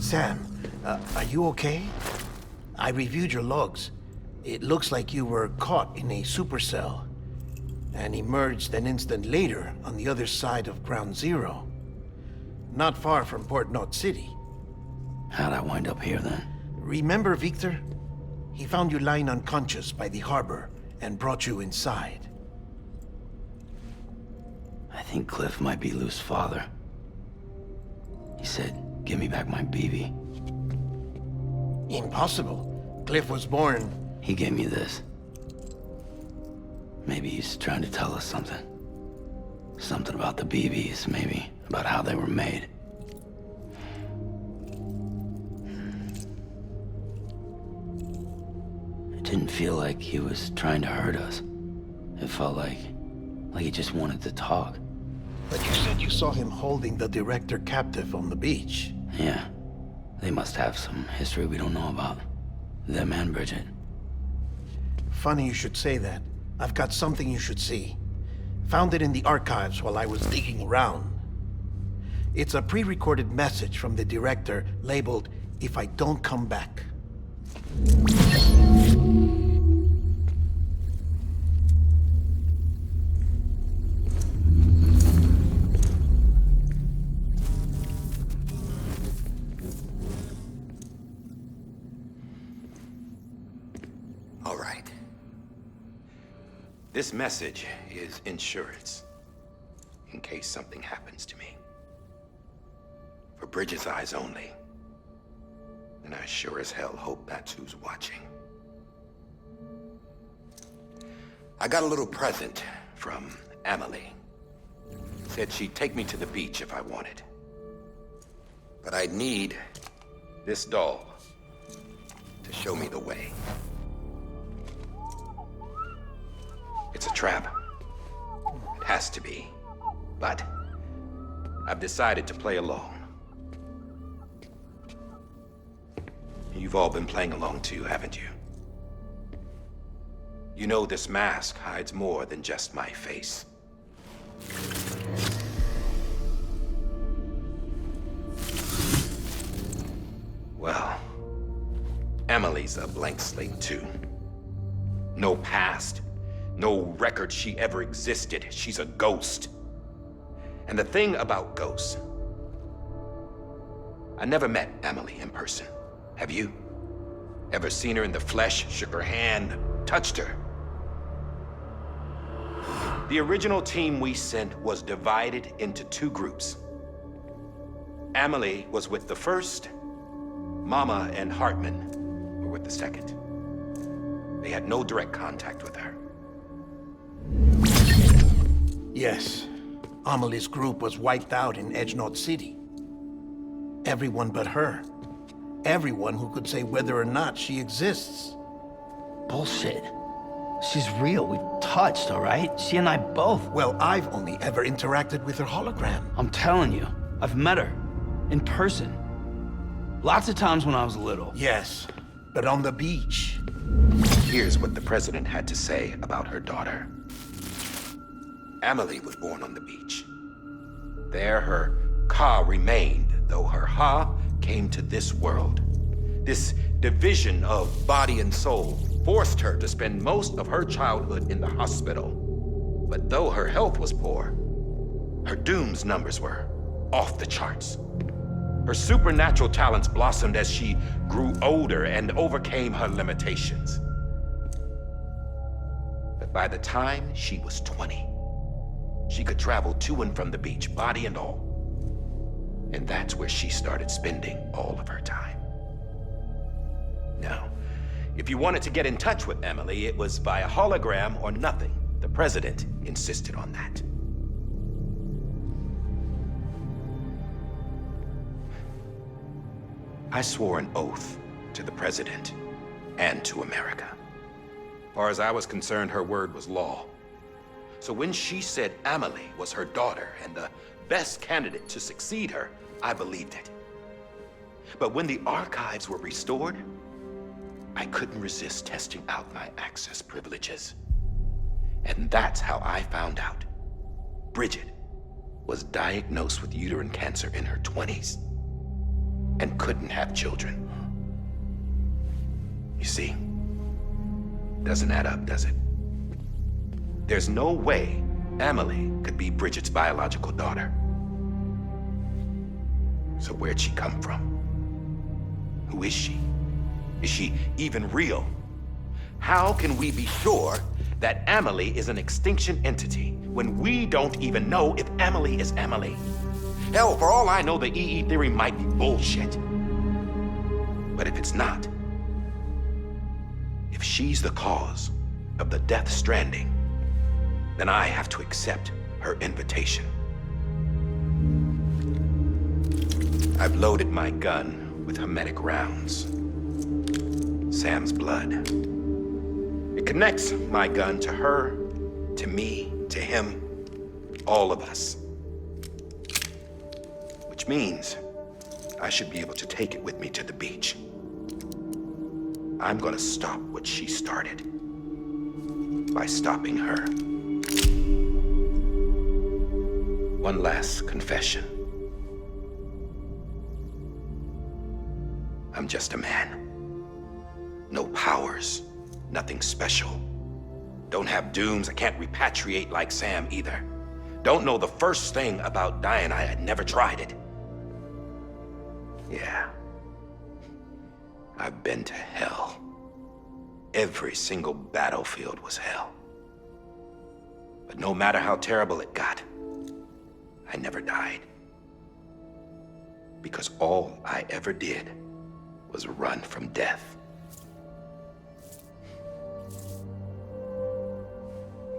Sam, are you okay? I reviewed your logs. It looks like you were caught in a supercell and emerged an instant later on the other side of Ground Zero. Not far from Port Knot City. How'd I wind up here then? Remember Victor? He found you lying unconscious by the harbor and brought you inside. I think Cliff might be Lou's father. He said, give me back my BB. Impossible. Cliff was born... He gave me this. Maybe he's trying to tell us something. Something about the BBs, maybe. About how they were made. It didn't feel like he was trying to hurt us. It felt like he just wanted to talk. But you said you saw him holding the director captive on the beach. Yeah. They must have some history we don't know about. Them and Bridget. Funny you should say that. I've got something you should see. Found it in the archives while I was digging around. It's a pre-recorded message from the director labeled, "If I don't come back." All right. This message is insurance, in case something happens to me. For Bridget's eyes only. And I sure as hell hope that's who's watching. I got a little present from Emily. Said she'd take me to the beach if I wanted. But I'd need this doll to show me the way. It's a trap. It has to be. But I've decided to play along. You've all been playing along too, haven't you? You know this mask hides more than just my face. Well, Emily's a blank slate too. No past. No record she ever existed. She's a ghost. And the thing about ghosts, I never met Emily in person. Have you? Ever seen her in the flesh, shook her hand, touched her? The original team we sent was divided into two groups. Emily was with the first. Mama and Hartman were with the second. They had no direct contact with her. Yes. Amelie's group was wiped out in Edge Knot City. Everyone but her. Everyone who could say whether or not she exists. Bullshit. She's real. We've touched, all right? She and I both. Well, I've only ever interacted with her hologram. I'm telling you, I've met her. In person. Lots of times when I was little. Yes, but on the beach. Here's what the president had to say about her daughter. Emily was born on the beach. There her Ka remained, though her Ha came to this world. This division of body and soul forced her to spend most of her childhood in the hospital. But though her health was poor, her Doom's numbers were off the charts. Her supernatural talents blossomed as she grew older and overcame her limitations. But by the time she was 20, she could travel to and from the beach, body and all. And that's where she started spending all of her time. Now, if you wanted to get in touch with Emily, it was via hologram or nothing. The president insisted on that. I swore an oath to the president and to America. As far as I was concerned, her word was law. So when she said Emily was her daughter and the best candidate to succeed her, I believed it. But when the archives were restored, I couldn't resist testing out my access privileges. And that's how I found out Bridget was diagnosed with uterine cancer in her 20s. and couldn't have children. You see, doesn't add up, does it? There's no way Amelie could be Bridget's biological daughter. So where'd she come from? Who is she? Is she even real? How can we be sure that Amelie is an extinction entity when we don't even know if Amelie is Amelie? Hell, for all I know, the EE theory might be bullshit. But if it's not, if she's the cause of the death stranding, then I have to accept her invitation. I've loaded my gun with hermetic rounds. Sam's blood. It connects my gun to her, to me, to him, all of us. Which means I should be able to take it with me to the beach. I'm gonna stop what she started by stopping her. One last confession. I'm just a man. No powers, nothing special. Don't have dooms, I can't repatriate like Sam either. Don't know the first thing about dying, I had never tried it. Yeah. I've been to hell. Every single battlefield was hell. But no matter how terrible it got, I never died. Because all I ever did was run from death.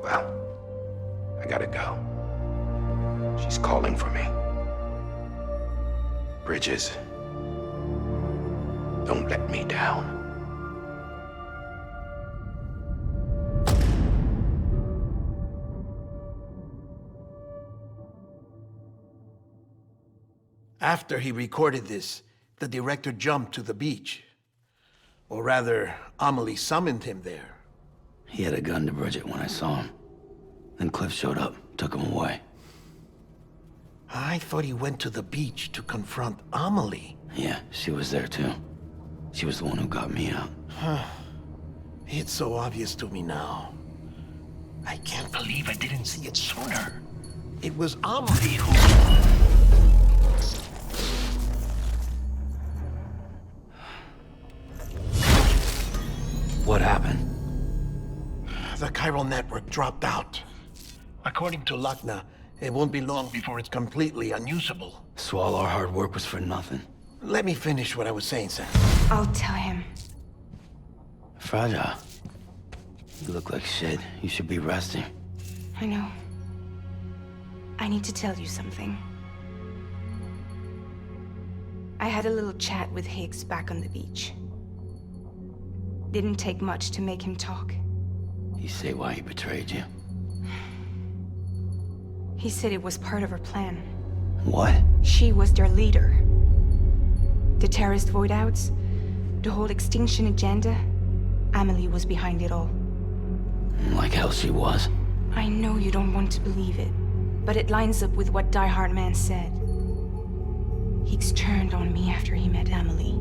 Well, I gotta go. She's calling for me. Bridges, don't let me down. After he recorded this, the director jumped to the beach. Or rather, Amelie summoned him there. He had a gun to Bridget when I saw him. Then Cliff showed up, took him away. I thought he went to the beach to confront Amelie. Yeah, she was there too. She was the one who got me out. It's so obvious to me now. I can't believe I didn't see it sooner. It was Amelie who... What happened? The chiral network dropped out. According to Lakhna, it won't be long before it's completely unusable. So all our hard work was for nothing. Let me finish what I was saying, Sam. I'll tell him. Fragile. You look like shit. You should be resting. I know. I need to tell you something. I had a little chat with Higgs back on the beach. Didn't take much to make him talk. You say why he betrayed you? He said it was part of her plan. What? She was their leader. The terrorist void-outs, the whole extinction agenda, Amelie was behind it all. Like hell she was. I know you don't want to believe it, but it lines up with what Die Hard Man said. Higgs turned on me after he met Amelie.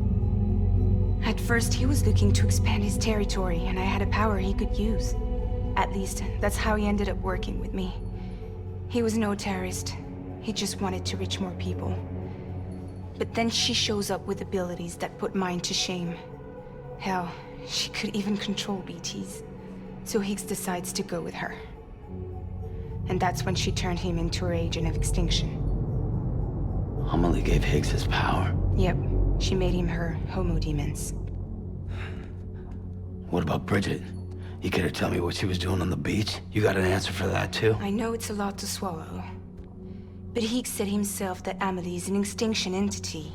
At first, he was looking to expand his territory, and I had a power he could use. At least, that's how he ended up working with me. He was no terrorist. He just wanted to reach more people. But then she shows up with abilities that put mine to shame. Hell, she could even control BTs. So Higgs decides to go with her. And that's when she turned him into her agent of extinction. Amelie gave Higgs his power. Yep, she made him her homo demons. What about Bridget? You care to tell me what she was doing on the beach? You got an answer for that too? I know it's a lot to swallow. But Higgs said himself that Amelie is an extinction entity.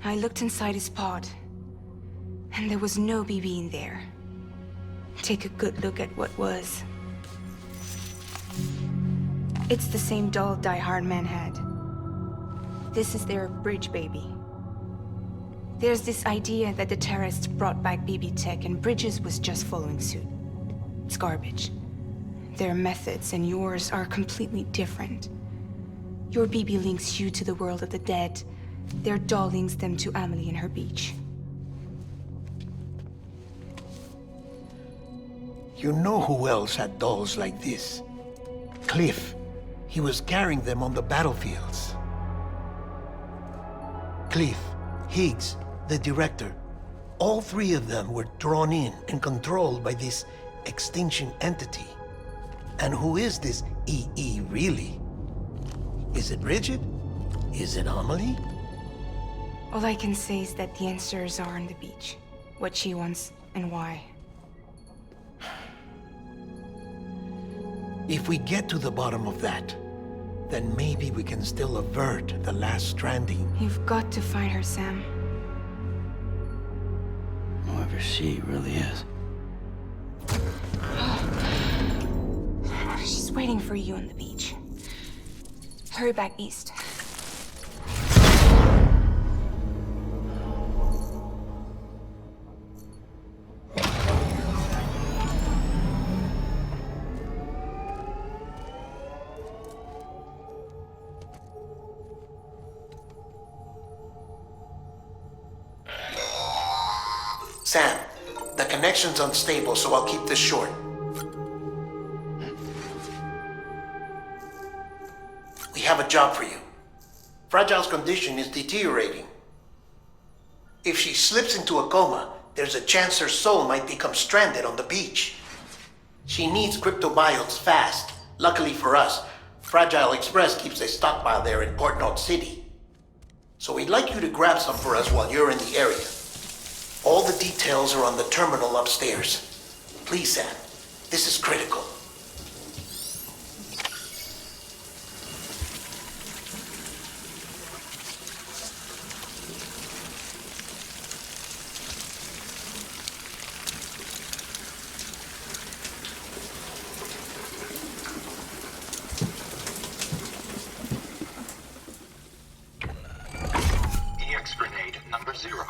I looked inside his pod, and there was no BB in there. Take a good look at what was. It's the same doll Die Hard Man had. This is their bridge baby. There's this idea that the terrorists brought back BB tech and Bridges was just following suit. It's garbage. Their methods and yours are completely different. Your BB links you to the world of the dead, Their doll links them to Amelie and her beach. You know who else had dolls like this? Cliff. He was carrying them on the battlefields. Cliff, Higgs, the director. All three of them were drawn in and controlled by this extinction entity. And who is this EE really? Is it Bridget? Is it Amelie? All I can say is that the answers are on the beach. What she wants and why. If we get to the bottom of that, then maybe we can still avert the last stranding. You've got to find her, Sam. Whoever she really is. She's waiting for you on the beach. Hurry back east. Sam, the connection's unstable, so I'll keep this short. We have a job for you. Fragile's condition is deteriorating. If she slips into a coma, there's a chance her soul might become stranded on the beach. She needs cryptobiotes fast. Luckily for us, Fragile Express keeps a stockpile there in Port North City. So we'd like you to grab some for us while you're in the area. All the details are on the terminal upstairs. Please, Sam. This is critical. EX grenade number 0.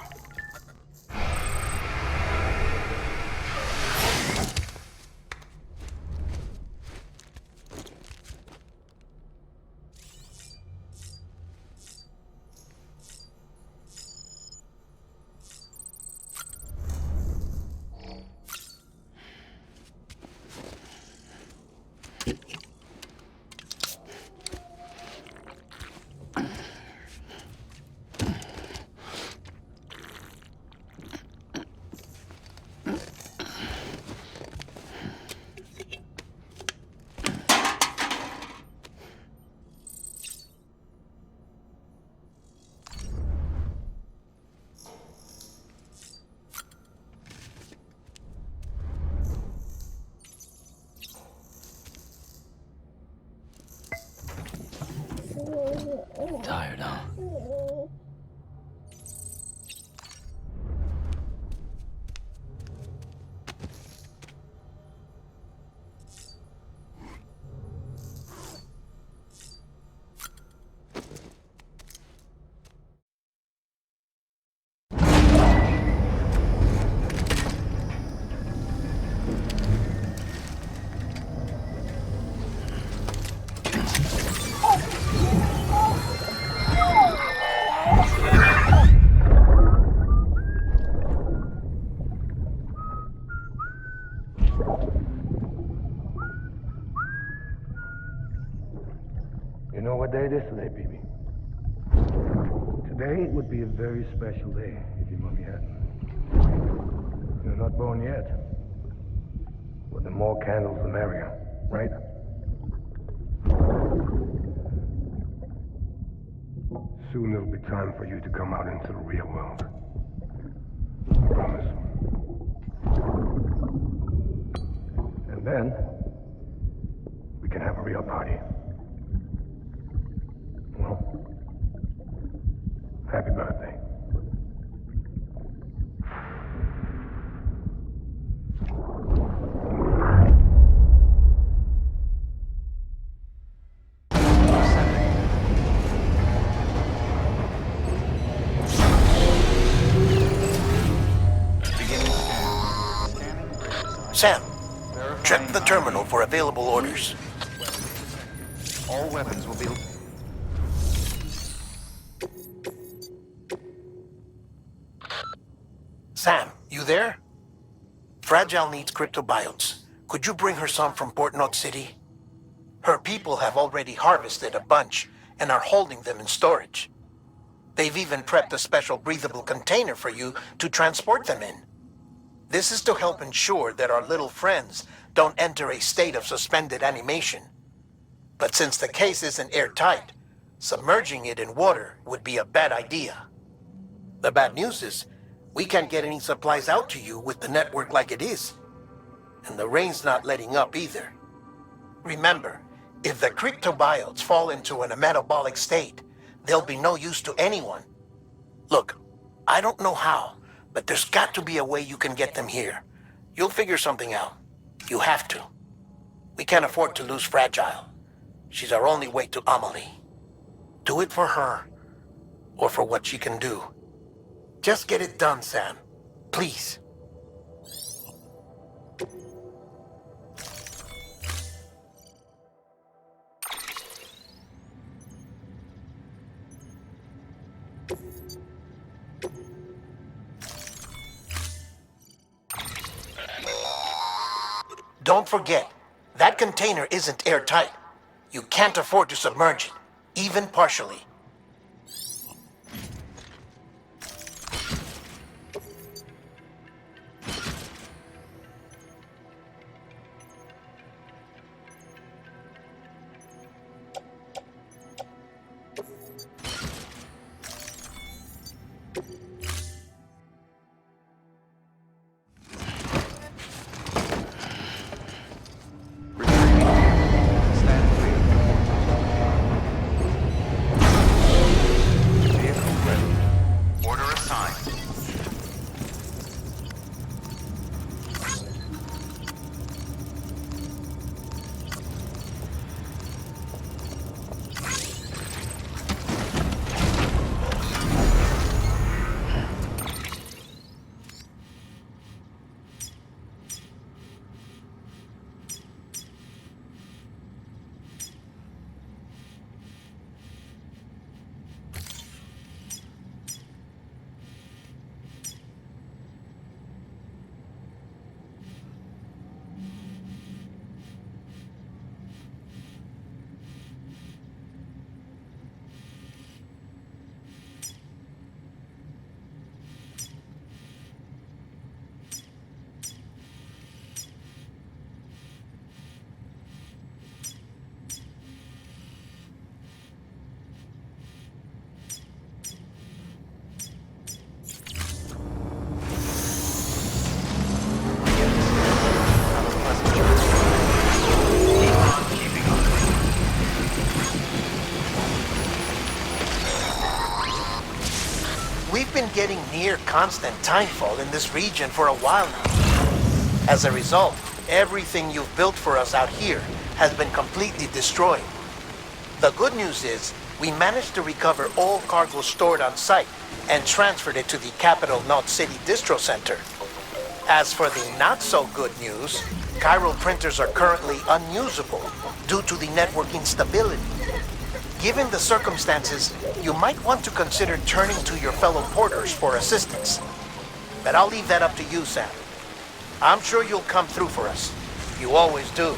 Tired, huh? You know what day it is today, BB? Today would be a very special day if your mommy hadn't. You're not born yet. But the more candles, the merrier, right? Soon it'll be time for you to come out into the real world. I promise. And then, we can have a real party. Well, happy birthday. Sam, check the terminal for available orders. All weapons will be... Sam, you there? Fragile needs cryptobiotes. Could you bring her some from Port Knot City? Her people have already harvested a bunch and are holding them in storage. They've even prepped a special breathable container for you to transport them in. This is to help ensure that our little friends don't enter a state of suspended animation. But since the case isn't airtight, submerging it in water would be a bad idea. The bad news is, we can't get any supplies out to you with the network like it is. And the rain's not letting up either. Remember, if the cryptobiotes fall into a metabolic state, they'll be no use to anyone. Look, I don't know how, but there's got to be a way you can get them here. You'll figure something out. You have to. We can't afford to lose Fragile. She's our only way to Amelie. Do it for her, or for what she can do. Just get it done, Sam. Please. Don't forget, that container isn't airtight. You can't afford to submerge it, even partially. We've been getting near constant timefall in this region for a while now. As a result, everything you've built for us out here has been completely destroyed. The good news is, we managed to recover all cargo stored on site and transferred it to the Capital Knot City Distro Center. As for the not-so-good news, chiral printers are currently unusable due to the network instability. Given the circumstances, you might want to consider turning to your fellow porters for assistance. But I'll leave that up to you, Sam. I'm sure you'll come through for us. You always do.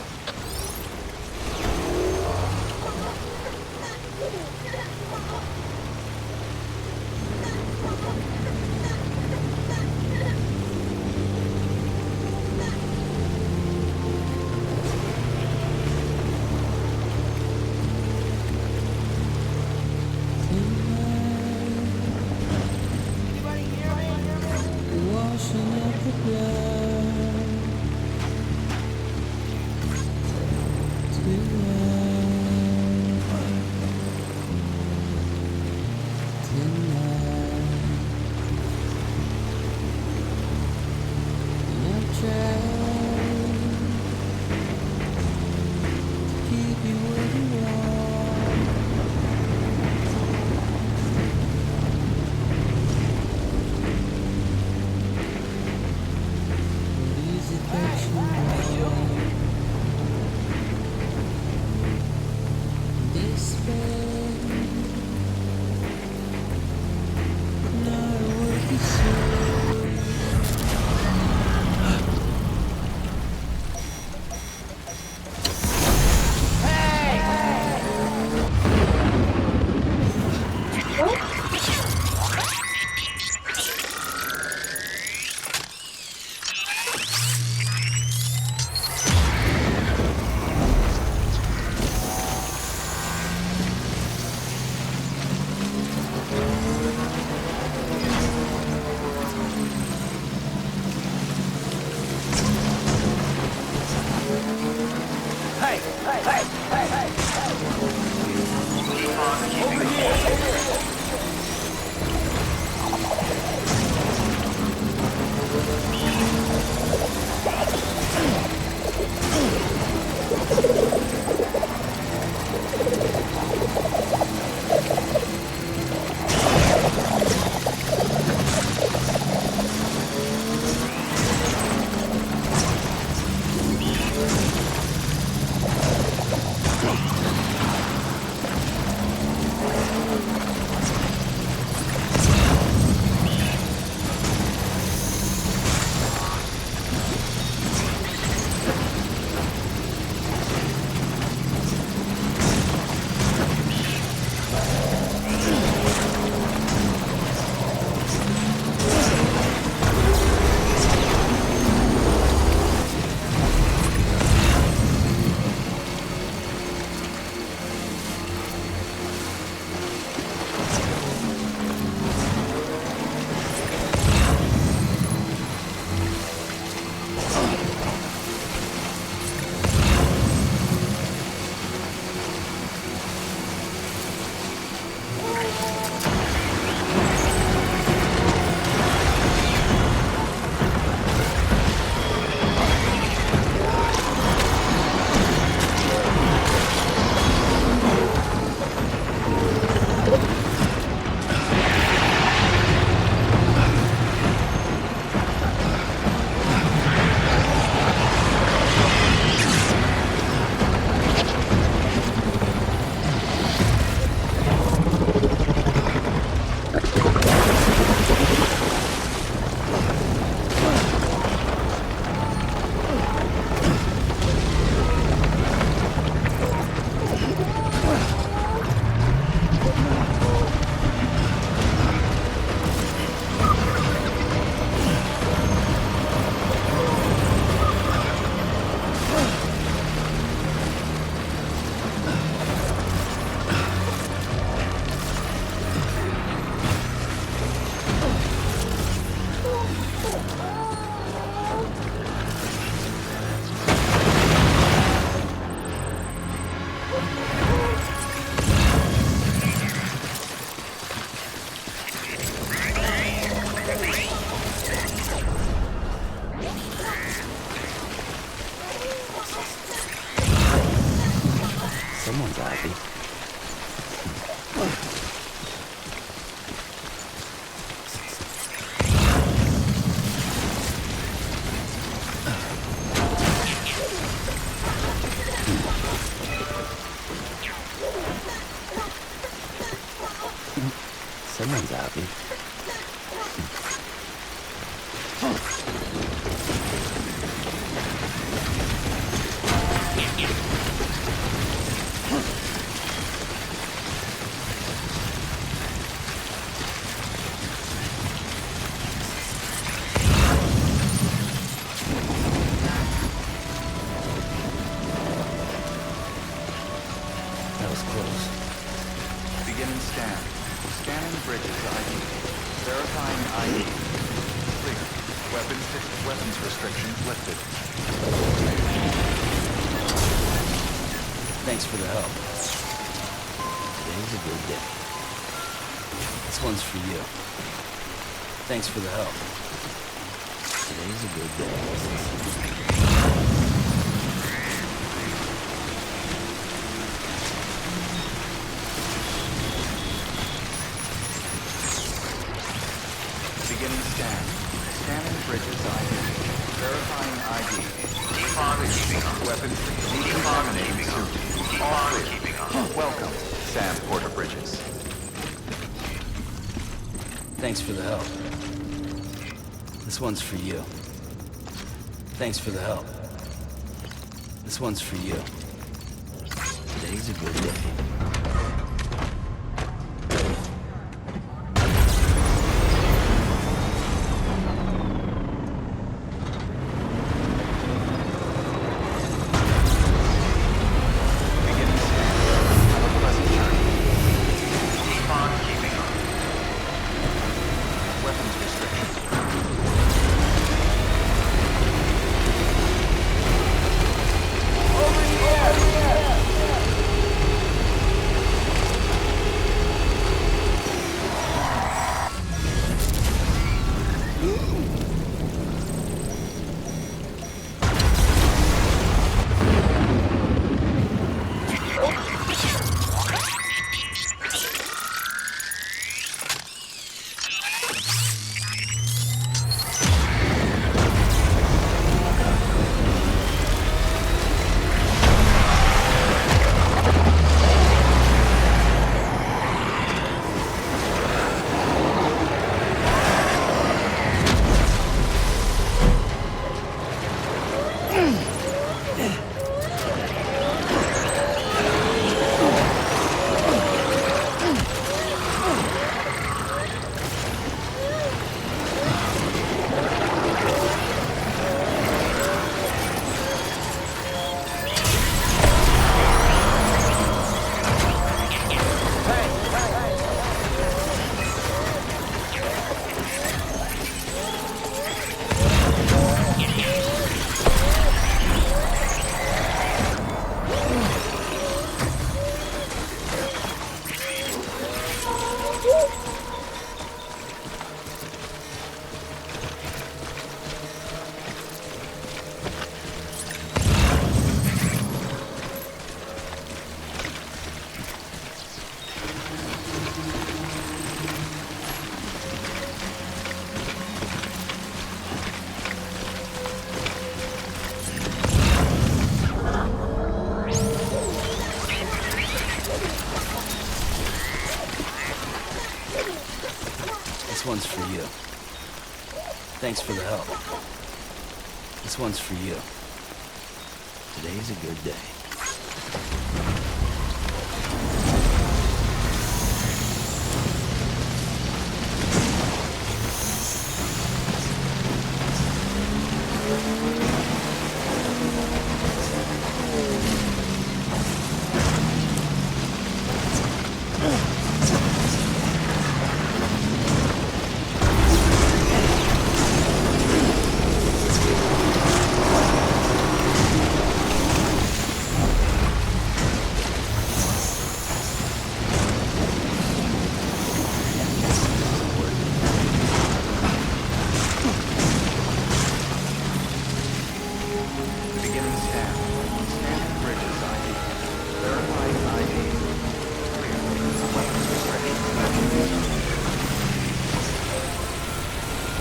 Someone's happy. That was close. Beginning scan. Scanning bridges ID. Verifying ID. Clear. Weapons restrictions lifted. Thanks for the help. Today's a good day. This one's for you. Thanks for the help. Today's a good day. Beginning scan. Scanning bridges ID. Verifying ID. Defog keeping on. Weapons. Decontaminating suit. All clear. Welcome, Sam Porter Bridges. Thanks for the help. This one's for you. Thanks for the help. This one's for you. Today's a good day. This one's for you. Thanks for the help. This one's for you. Today's a good day.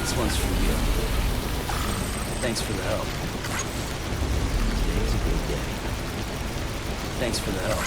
This one's for you. Thanks for the help. Today's a good day. Thanks for the help.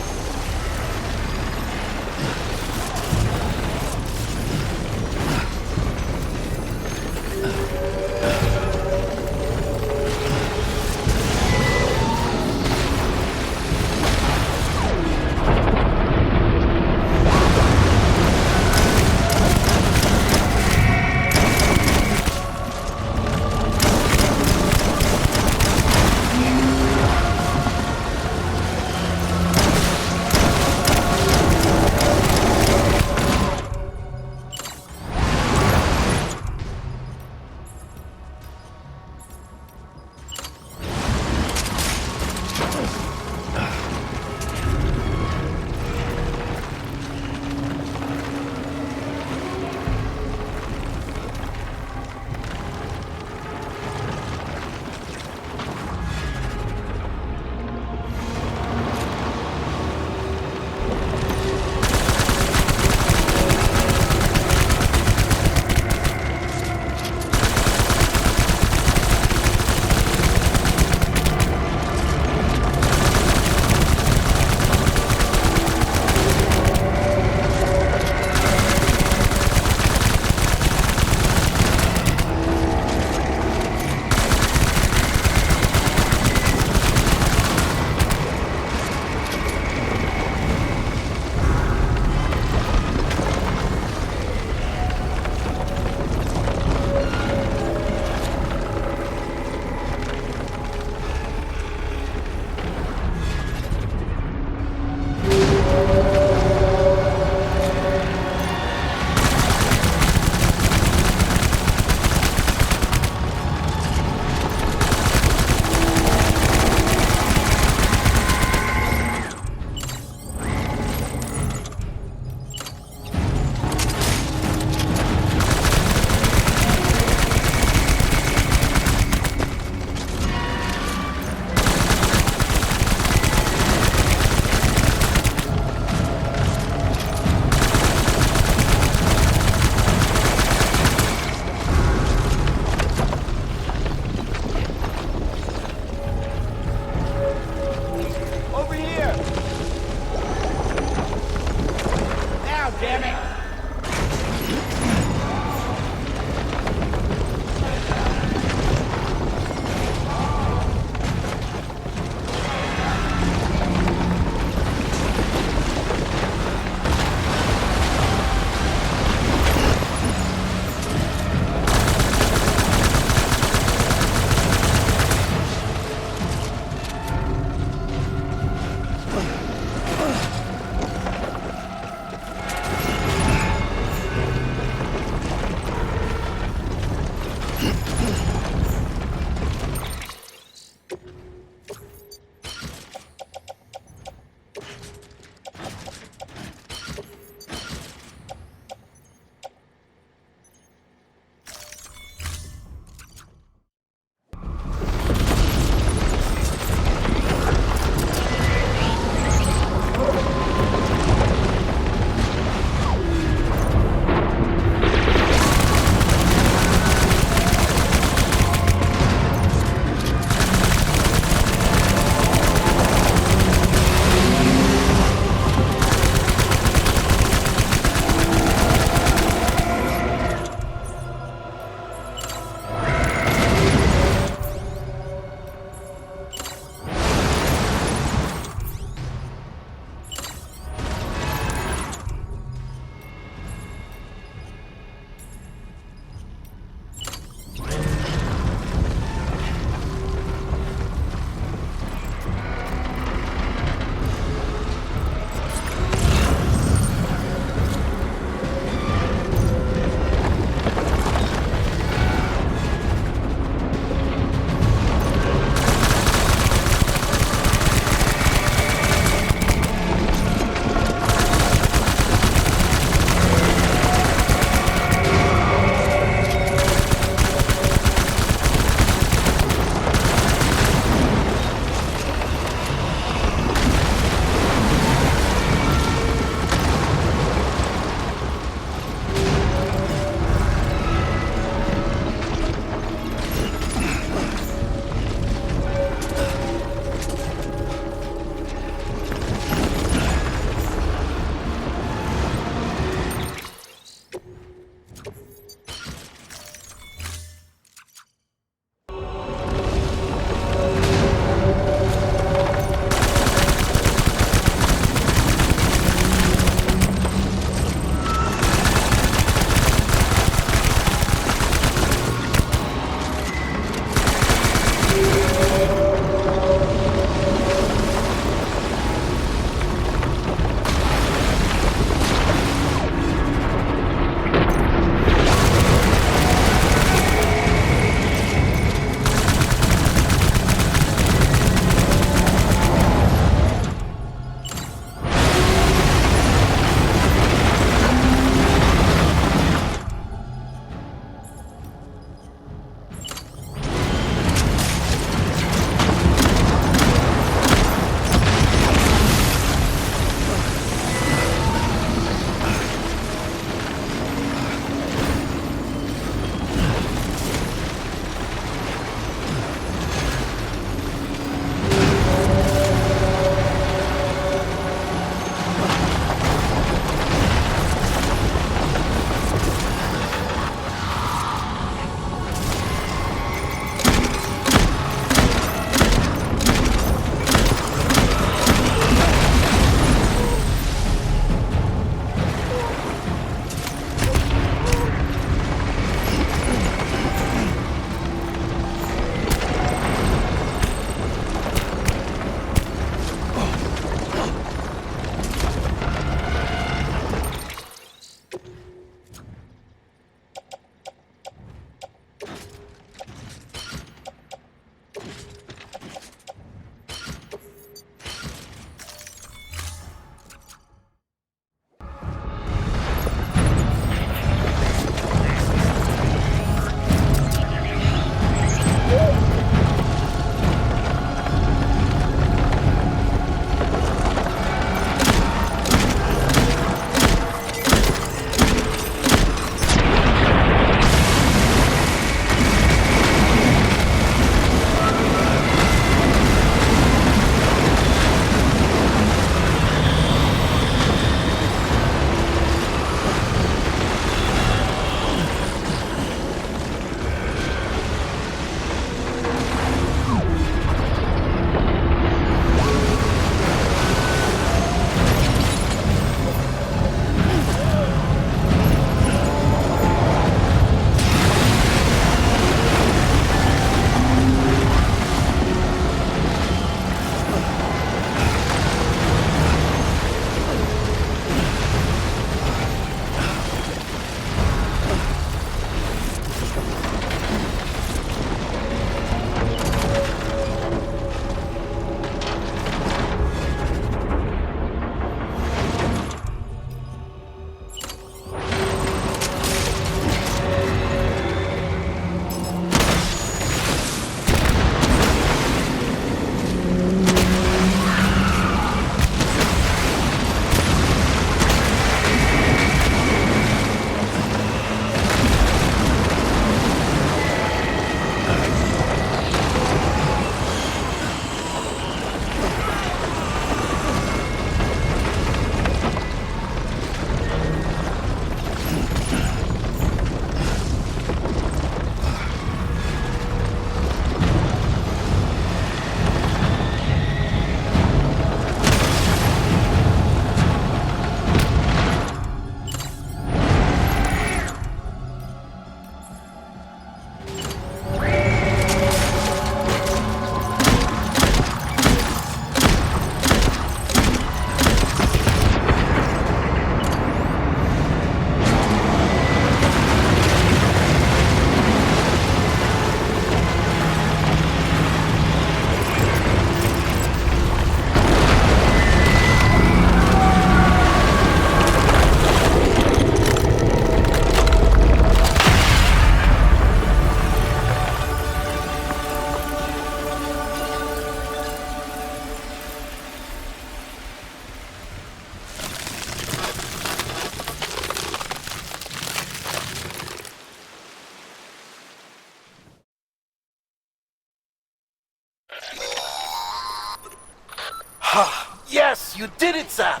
Yes, you did it, Sam!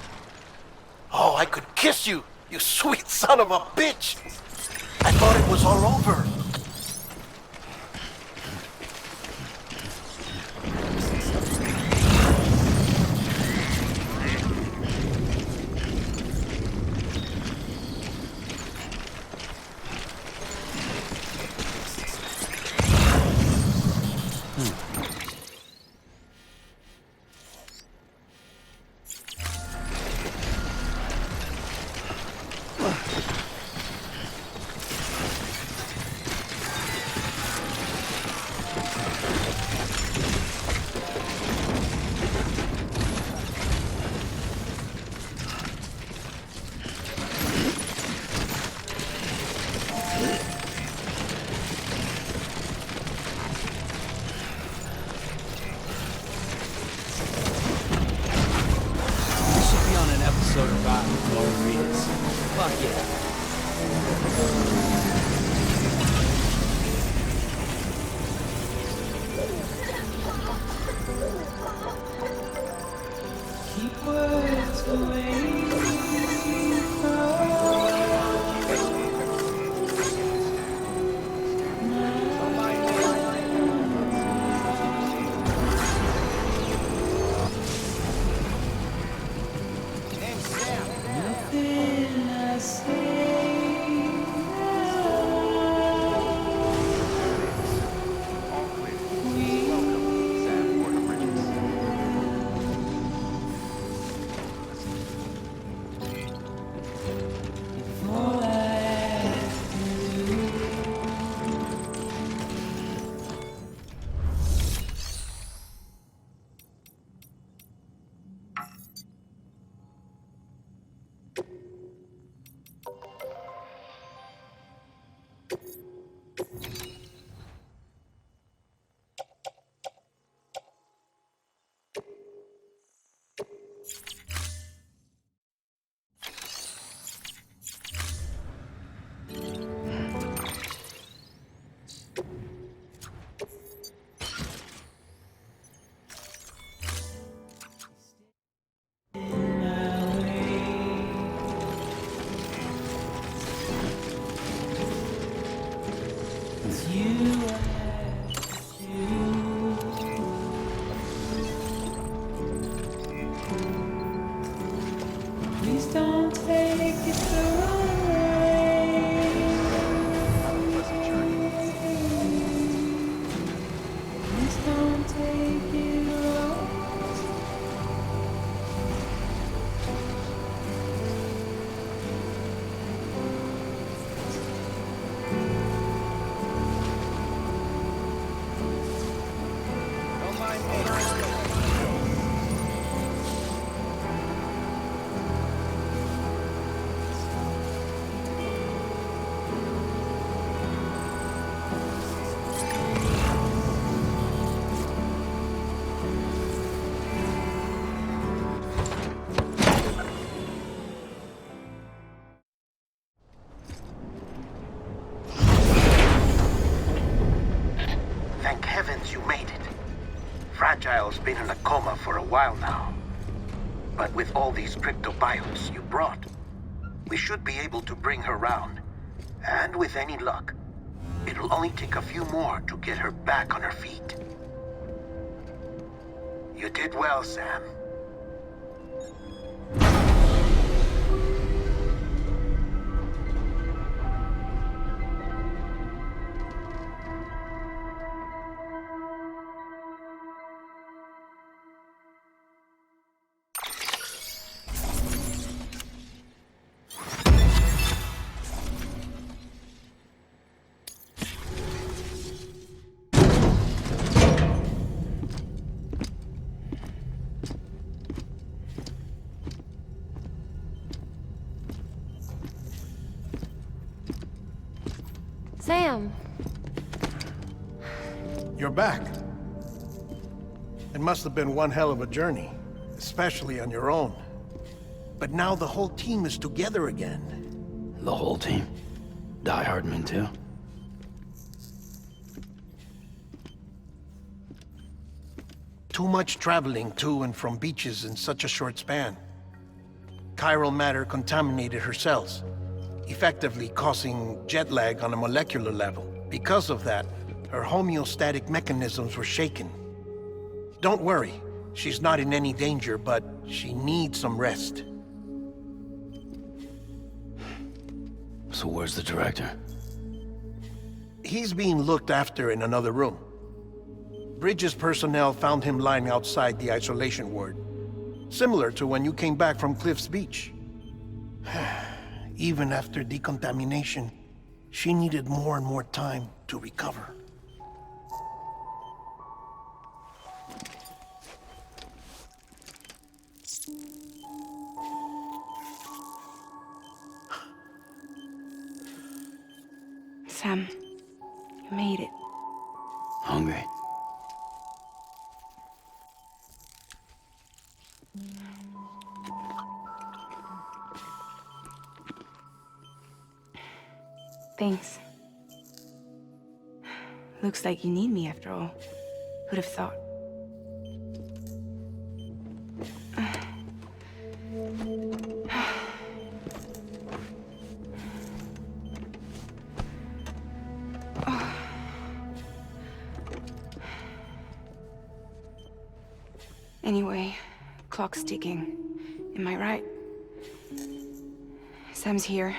Oh, I could kiss you, you sweet son of a bitch! I thought it was all over. Fuck yeah. Keep words away nothing I say All clear. Welcome, Sam Porter Bridges. all I can do. Please don't take it the wrong way. Have a pleasant journey. Please don't take it wrong. Don't mind me. Thank heavens you made it. Fragile's been in a coma for a while now. But with all these cryptobiotes you brought, we should be able to bring her round. And with any luck, it'll only take a few more to get her back on her feet. You did well, Sam. Sam, You're back. It must have been one hell of a journey, especially on your own. But now the whole team is together again. The whole team? Die Hardman too? too much traveling to and from beaches in such a short span. Chiral matter contaminated her cells, effectively causing jet lag on a molecular level. Because of that, her homeostatic mechanisms were shaken. Don't worry, she's not in any danger, but she needs some rest. So where's the director? He's being looked after in another room. Bridges personnel found him lying outside the isolation ward, similar to when you came back from Cliff's Beach. Even after decontamination, she needed more and more time to recover. Sam, you made it. Hungry? Thanks. Looks like you need me after all. Who'd have thought? Anyway, clock's ticking. Am I right? Sam's here.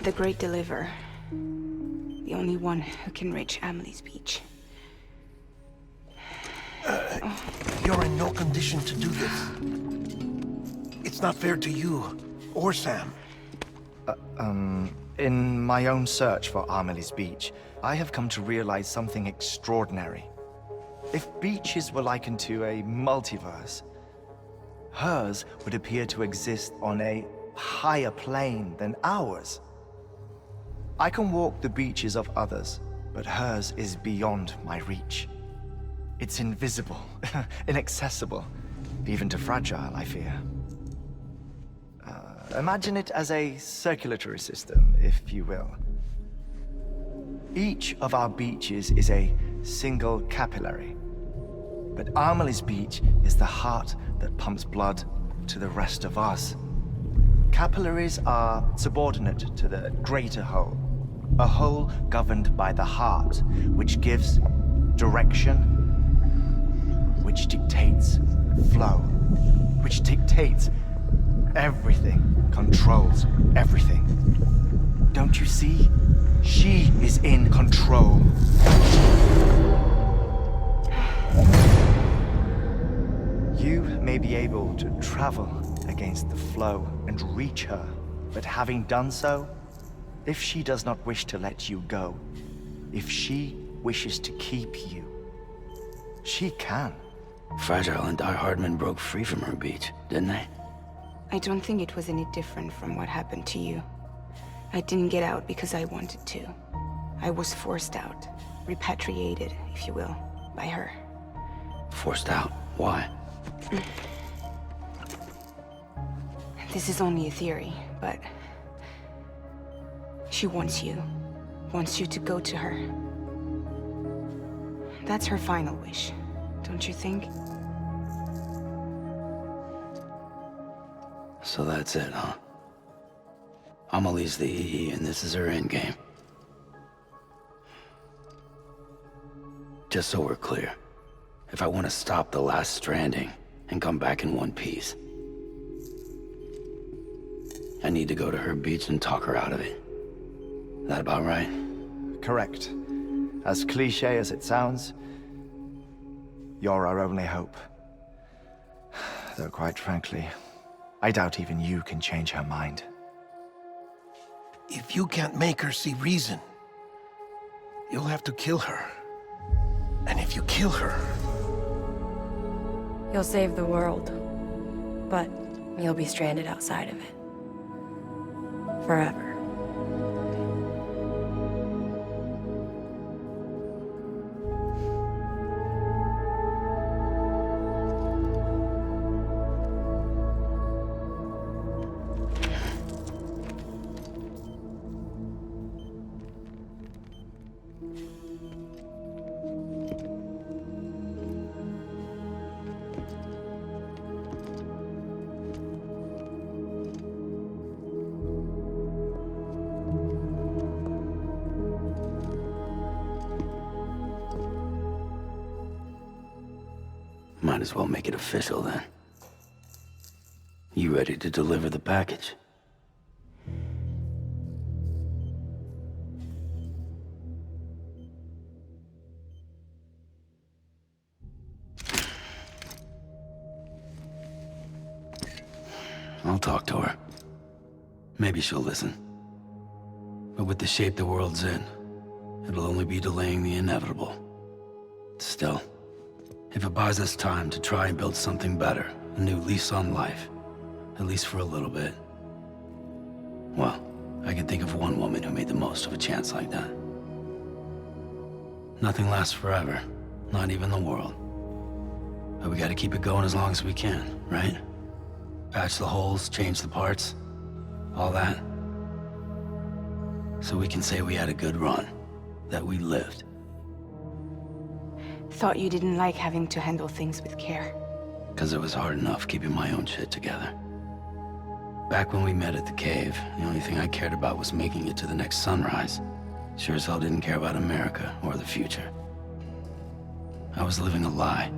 The Great Deliverer. The only one who can reach Amelie's Beach. You're in no condition to do this. It's not fair to you or Sam. In my own search for Amelie's Beach, I have come to realize something extraordinary. If beaches were likened to a multiverse, hers would appear to exist on a higher plane than ours. I can walk the beaches of others, but hers is beyond my reach. It's invisible, inaccessible, even to fragile, I fear. Imagine it as a circulatory system, if you will. Each of our beaches is a single capillary. But Amelie's Beach is the heart that pumps blood to the rest of us. Capillaries are subordinate to the greater whole. A whole governed by the heart, which gives direction, which dictates flow, which dictates everything, controls everything. Don't you see? She is in control. You may be able to travel against the flow and reach her, but having done so, if she does not wish to let you go, if she wishes to keep you, she can. Fragile and Die Hardman broke free from her beach, didn't they? I don't think it was any different from what happened to you. I didn't get out because I wanted to. I was forced out. Repatriated, if you will, by her. Forced out? Why? This is only a theory, but... she wants you. Wants you to go to her. That's her final wish, don't you think? So that's it, huh? Amelie's the EE, and this is her endgame. Just so we're clear, if I want to stop the last Stranding and come back in one piece, I need to go to her beach and talk her out of it. That about right? Correct. As cliché as it sounds, you're our only hope. Though quite frankly, I doubt even you can change her mind. If you can't make her see reason, you'll have to kill her. And if you kill her... You'll save the world, but you'll be stranded outside of it. Forever. Might as well make it official then. You ready to deliver the package? I'll talk to her. Maybe she'll listen. But with the shape the world's in, it'll only be delaying the inevitable. Still, if it buys us time to try and build something better, a new lease on life, at least for a little bit, well, I can think of one woman who made the most of a chance like that. Nothing lasts forever, not even the world. But we gotta keep it going as long as we can, right? Patch the holes, change the parts, all that. So we can say we had a good run, that we lived. Thought you didn't like having to handle things with care. 'Cause it was hard enough keeping my own shit together. Back when we met at the cave, the only thing I cared about was making it to the next sunrise. Sure as hell didn't care about America or the future. I was living a lie,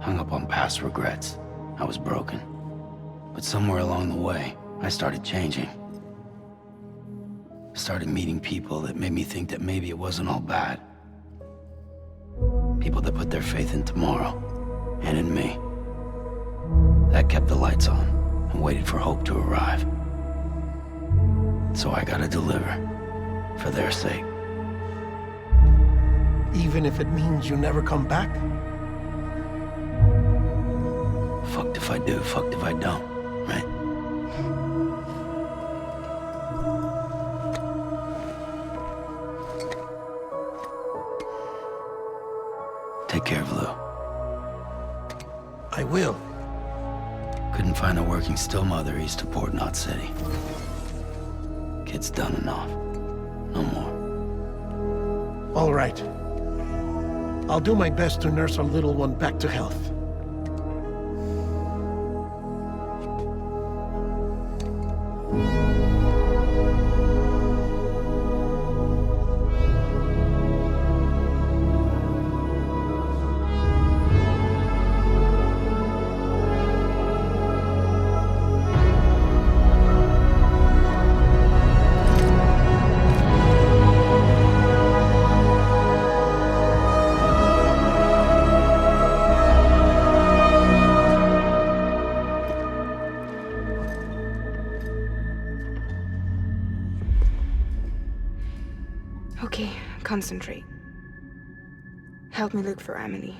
hung up on past regrets. I was broken. But somewhere along the way, I started changing. Started meeting people that made me think that maybe it wasn't all bad. People that put their faith in tomorrow, and in me. That kept the lights on, and waited for hope to arrive. So I gotta deliver, for their sake. Even if it means you never come back? Fucked if I do, fucked if I don't, right? Take care of Lou. I will. Couldn't find a working still mother east of Port Knot City. Kid's done enough. No more. All right. I'll do my best to nurse our little one back to health. Okay, concentrate. Help me look for Emily.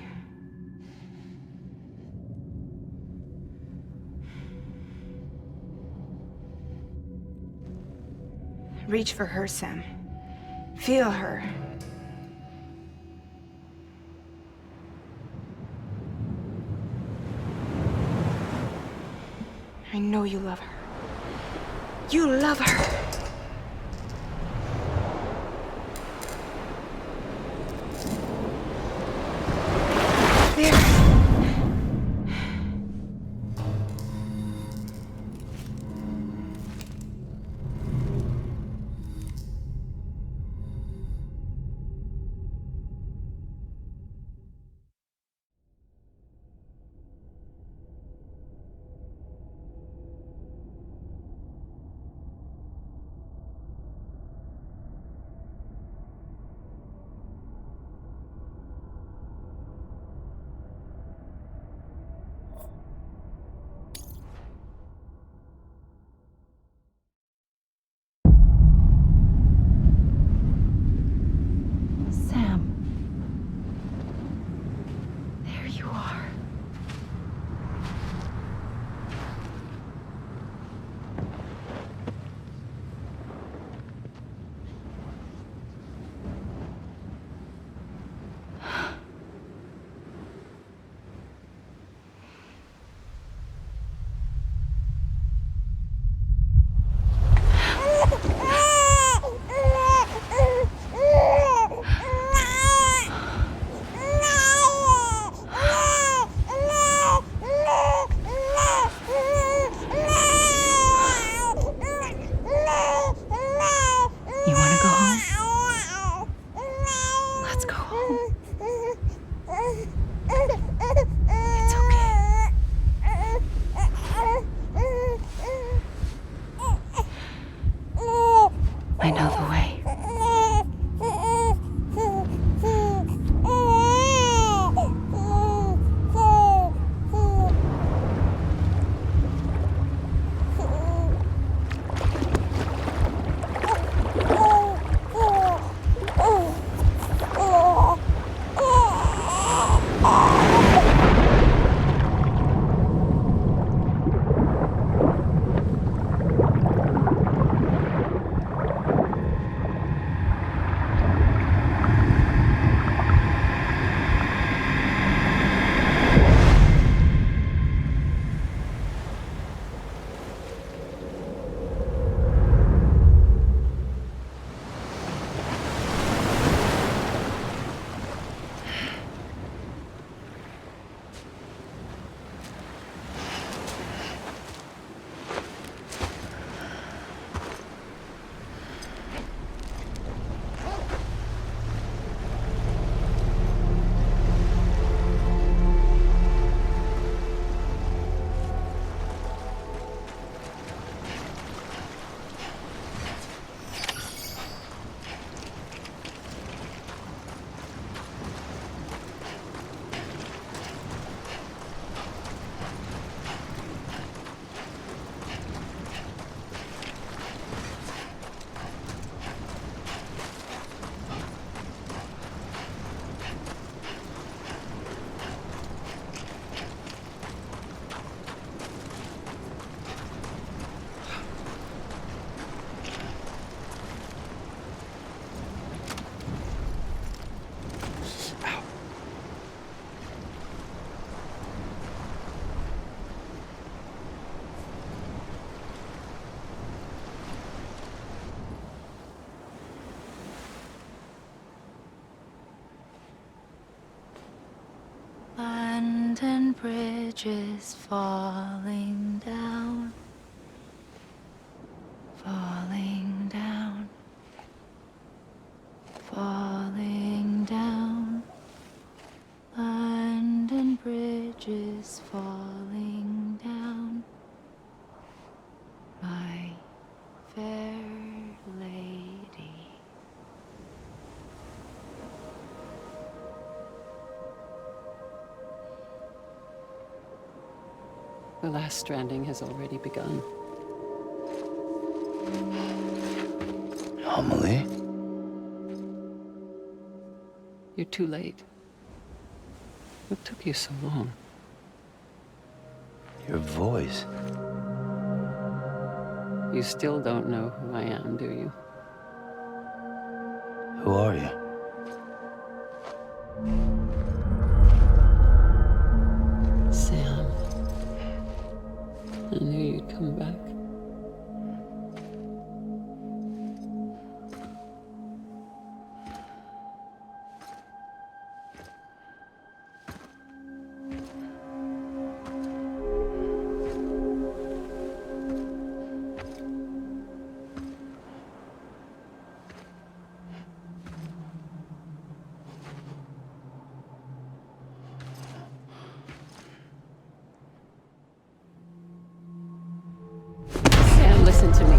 Reach for her, Sam. Feel her. I know you love her. You love her! bridges falling down, falling down, falling down. London Bridge is falling down, my fair lady. The last stranding has already begun. Amelie? You're too late. What took you so long? Your voice. You still don't know who I am, do you? Who are you? Sam. I knew you'd come back. Sam, listen to me.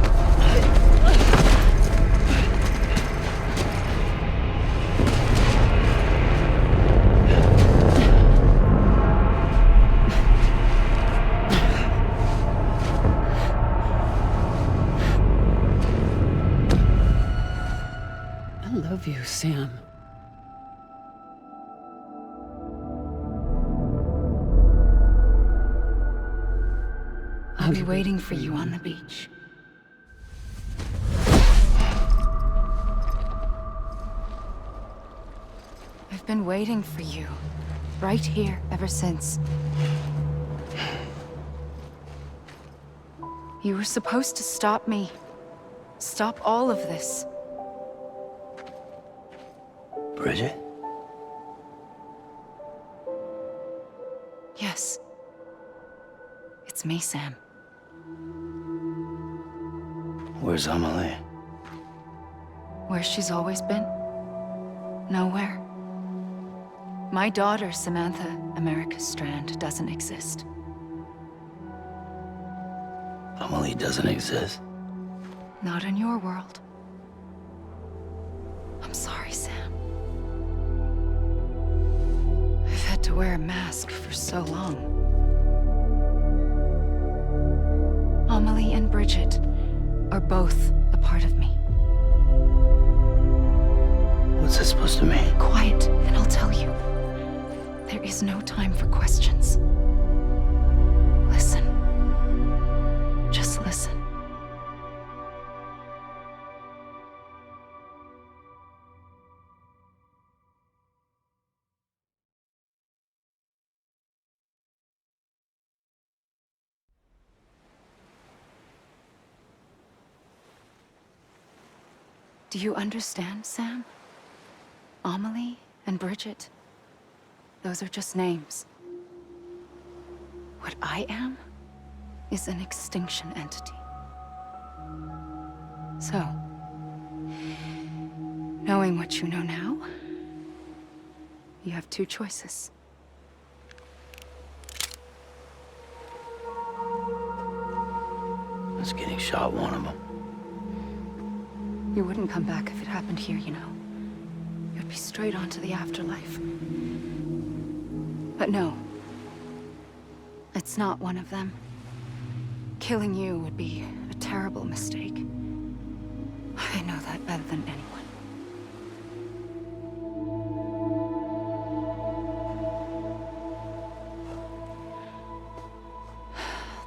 I love you, Sam. I'll be waiting for you on the beach. I've been waiting for you, right here, ever since. You were supposed to stop me. Stop all of this. Bridget? Yes. It's me, Sam. Where's Amelie? Where she's always been. Nowhere. My daughter, Samantha America Strand, doesn't exist. Amelie doesn't exist. Not in your world. I'm sorry, Sam. I've had to wear a mask for so long. Amelie and Bridget are both a part of me. What's that supposed to mean? Quiet, and I'll tell you. There is no time for questions. Listen. Just listen. Do you understand, Sam? Amelie and Bridget, those are just names. What I am is an extinction entity. So, knowing what you know now, you have two choices. Is getting shot one of them? You wouldn't come back if it happened here, you know. You'd be straight on to the afterlife. But no. It's not one of them. Killing you would be a terrible mistake. I know that better than anyone.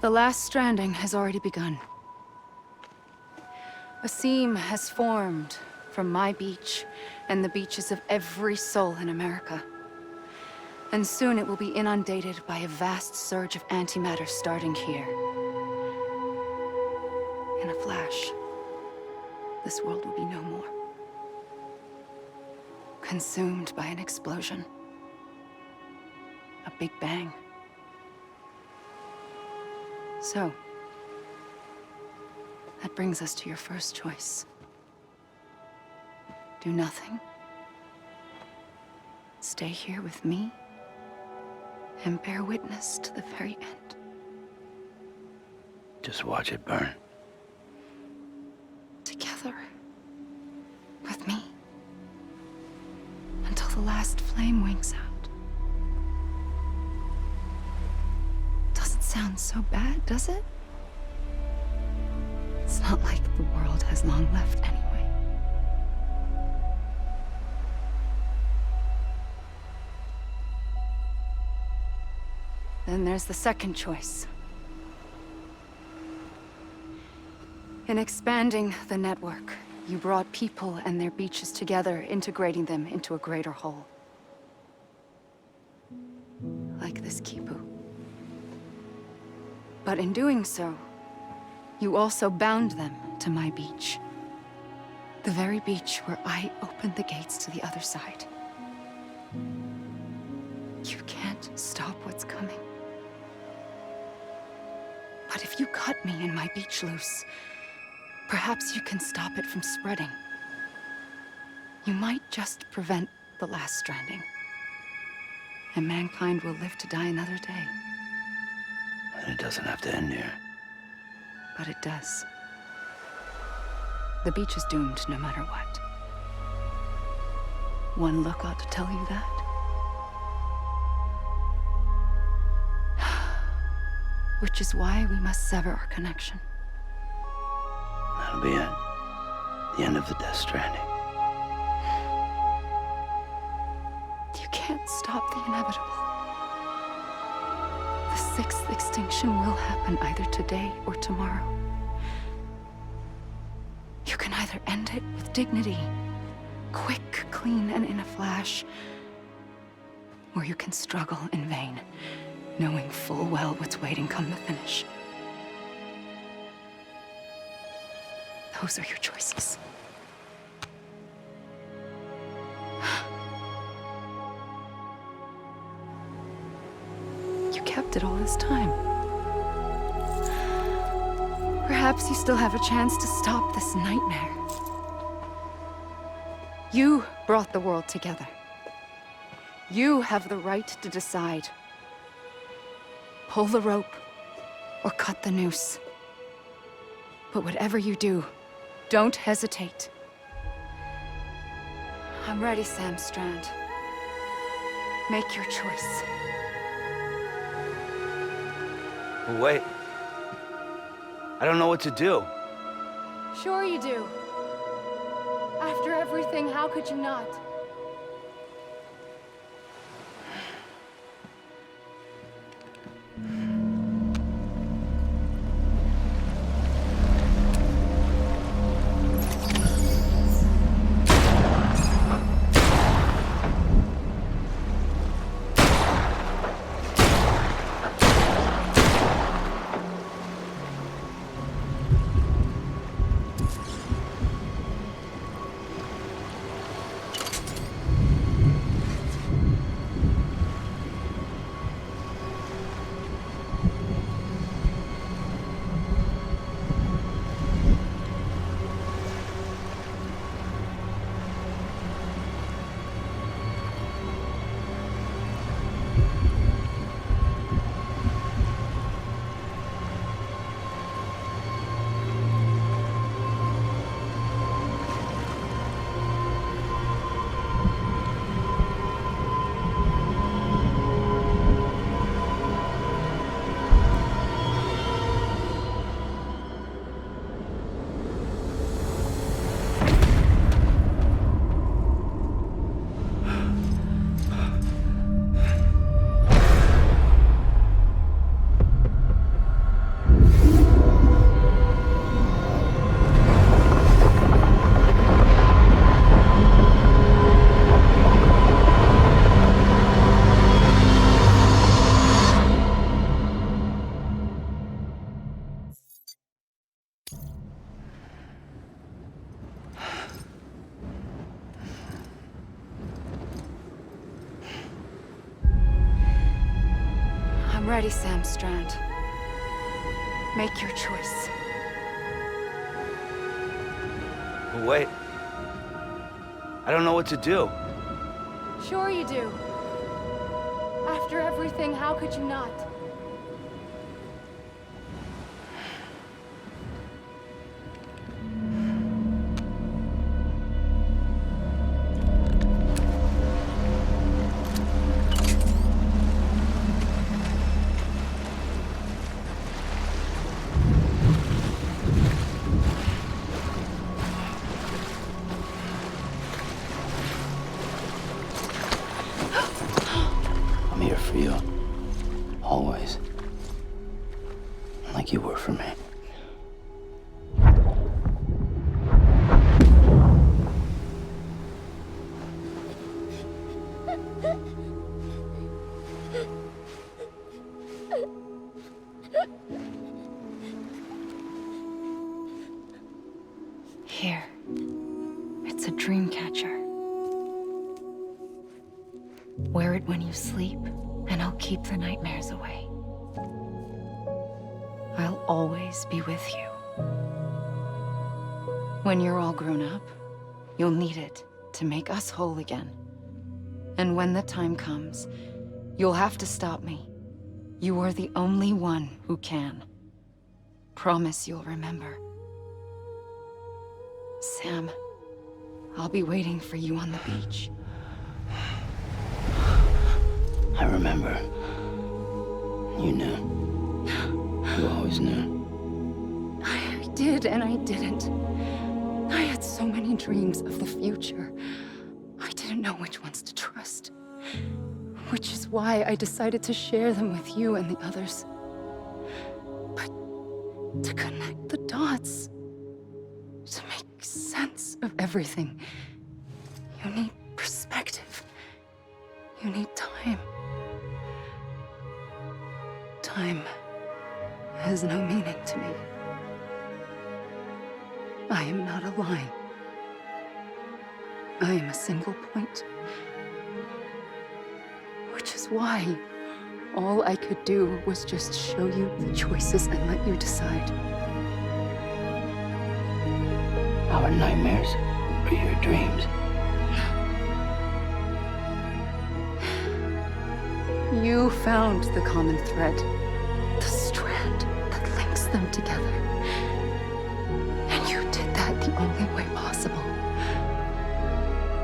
The last stranding has already begun. A seam has formed from my beach and the beaches of every soul in America. And soon it will be inundated by a vast surge of antimatter starting here. In a flash, this world will be no more. Consumed by an explosion. A big bang. So, that brings us to your first choice. Do nothing. Stay here with me and bear witness to the very end. Just watch it burn. Together. With me. Until the last flame winks out. Doesn't sound so bad, does it? It's not like the world has long left anyway. Then there's the second choice. In expanding the network, you brought people and their beaches together, integrating them into a greater whole. Like this Kipu. But in doing so, you also bound them to my beach. The very beach where I opened the gates to the other side. You can't stop what's coming. But if you cut me and my beach loose, perhaps you can stop it from spreading. You might just prevent the last stranding. And mankind will live to die another day. And it doesn't have to end here. But it does. The beach is doomed no matter what. One look ought to tell you that. Which is why we must sever our connection. That'll be it. The end of the Death Stranding. You can't stop the inevitable. The sixth extinction will happen either today or tomorrow. You can either end it with dignity, quick, clean, and in a flash, or you can struggle in vain, knowing full well what's waiting come the finish. Those are your choices. You kept it all this time. Perhaps you still have a chance to stop this nightmare. You brought the world together. You have the right to decide. Pull the rope or cut the noose. But whatever you do, don't hesitate. I'm ready, Sam Strand. Make your choice. Wait. I don't know what to do. Sure you do. After everything, how could you not? I'm ready, Sam Strand. Make your choice. But wait. I don't know what to do. Sure you do. After everything, how could you not? I'm here for you. Always. Like you were for me. Here. It's a dream catcher. Wear it when you sleep, and I'll keep the nightmares away. I'll always be with you. When you're all grown up, you'll need it to make us whole again. And when the time comes, you'll have to stop me. You are the only one who can. Promise you'll remember. Sam, I'll be waiting for you on the beach. I remember. You knew. You always knew. I did and I didn't. I had so many dreams of the future. I didn't know which ones to trust. Which is why I decided to share them with you and the others. But to connect the dots, to make sense of everything, you need perspective. You need time. Time has no meaning to me. I am not a line. I am a single point. Which is why all I could do was just show you the choices and let you decide. Our nightmares are your dreams. You found the common thread, the strand that links them together. And you did that the only way possible.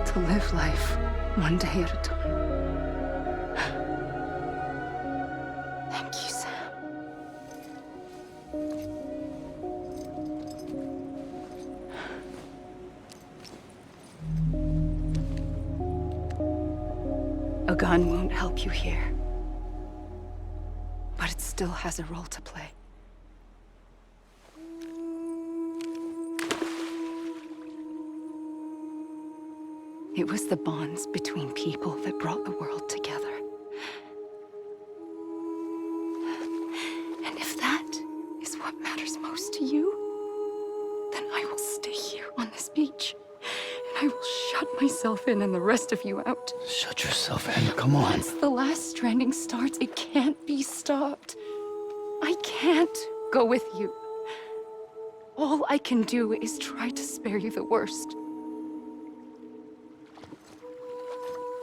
To live life one day at a time. Thank you, Sam. A gun won't help you here. But it still has a role to play. It was the bonds between people that brought the world together. And if that is what matters most to you, then I will stay here on this beach. And I will shut myself in and the rest of you out. Shut yourself in, come on. Once the last stranding starts, it can't be stopped. I can't go with you. All I can do is try to spare you the worst.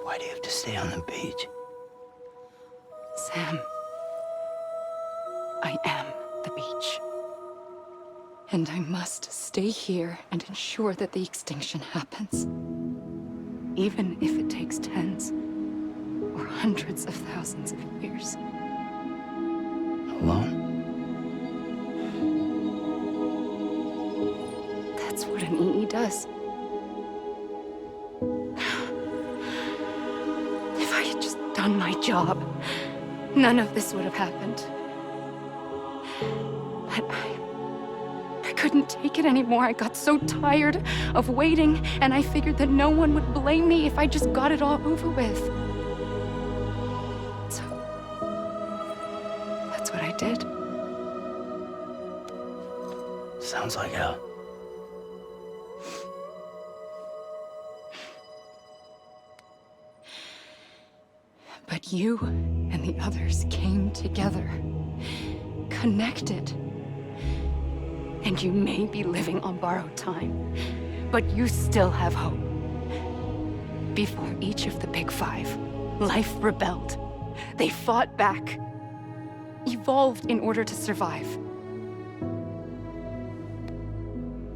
Why do you have to stay on the beach? Sam, I am the beach. And I must stay here and ensure that the extinction happens. Even if it takes tens or hundreds of thousands of years. Alone? That's what an EE does. If I had just done my job, none of this would have happened. But I couldn't take it anymore. I got so tired of waiting, and I figured that no one would blame me if I just got it all over with. So, that's what I did. Sounds like hell. But you and the others came together, connected, And you may be living on borrowed time, but you still have hope. Before each of the Big Five, life rebelled. They fought back, evolved in order to survive.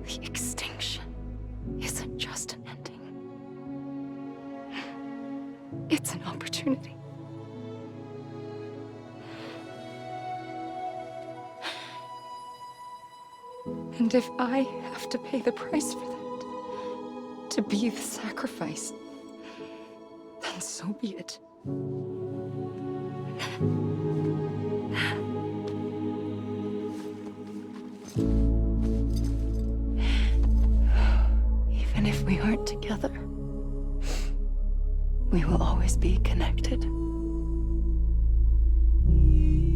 The extinction isn't just an ending. It's an opportunity. And if I have to pay the price for that, to be the sacrifice, then so be it. Even if we aren't together, we will always be connected.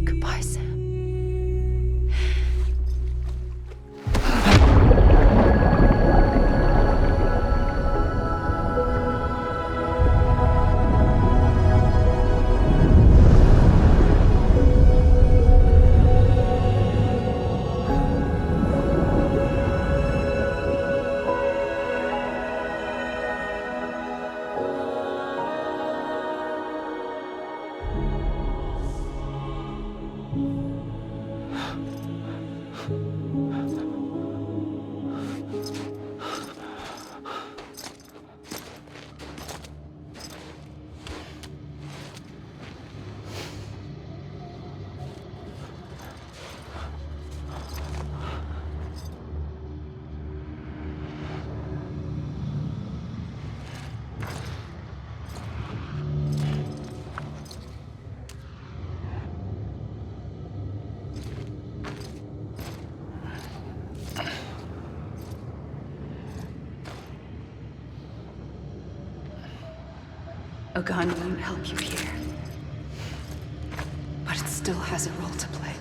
Goodbye, Sam. A gun won't help you here, but it still has a role to play.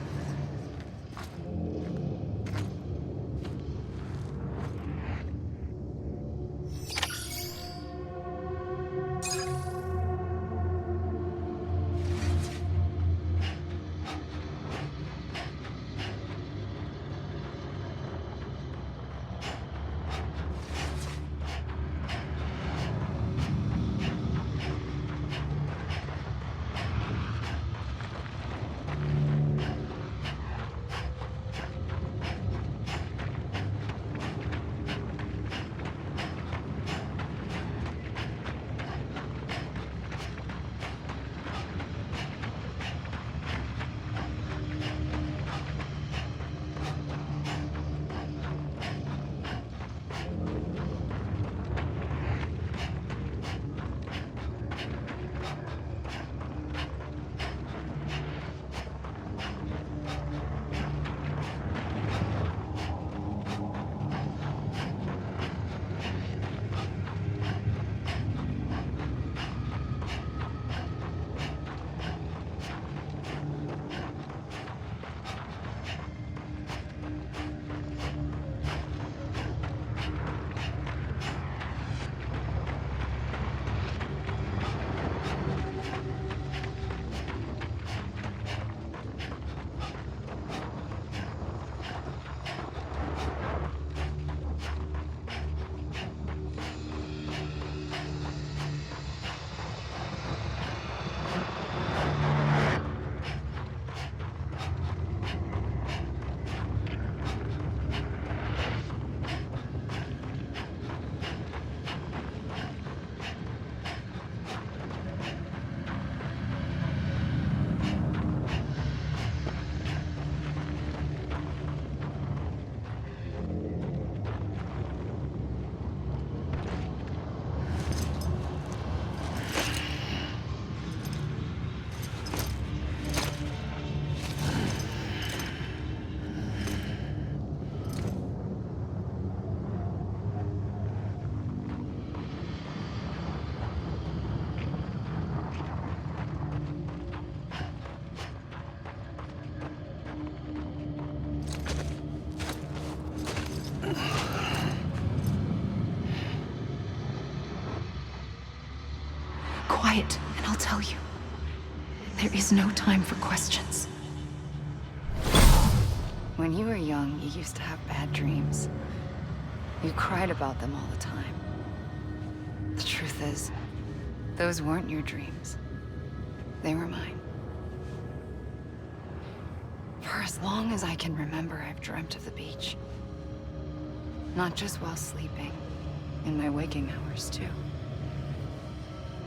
Quiet, and I'll tell you. There is no time for questions. When you were young, you used to have bad dreams. You cried about them all the time. The truth is, those weren't your dreams. They were mine. For as long as I can remember, I've dreamt of the beach. Not just while sleeping, in my waking hours too.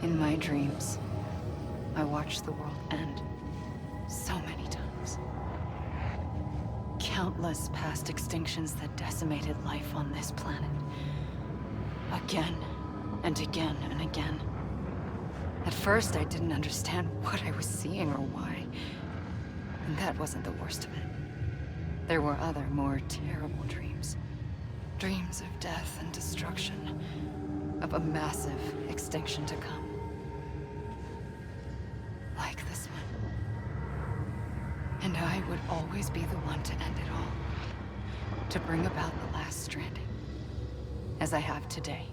In my dreams, I watched the world end so many times. Countless past extinctions that decimated life on this planet. Again and again and again. At first, I didn't understand what I was seeing or why. And that wasn't the worst of it. There were other, more terrible dreams. Dreams of death and destruction. Of a massive extinction to come. Like this one. And I would always be the one to end it all. To bring about the last stranding. As I have today.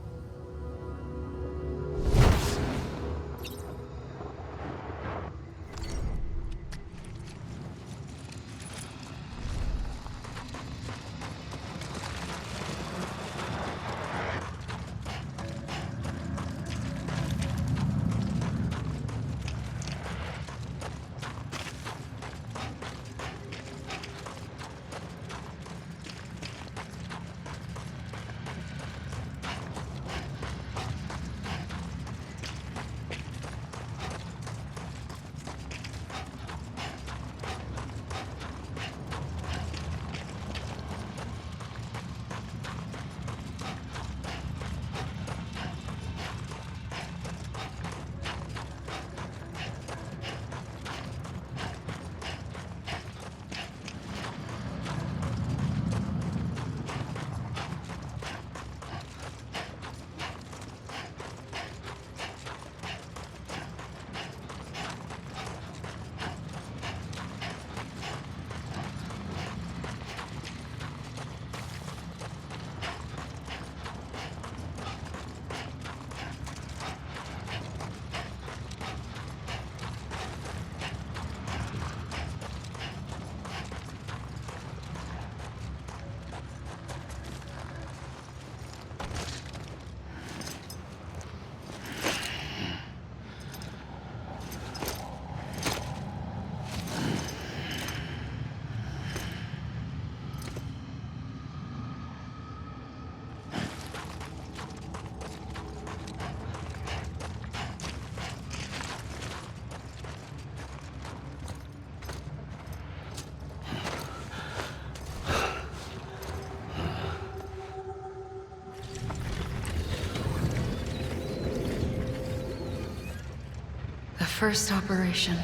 First operation,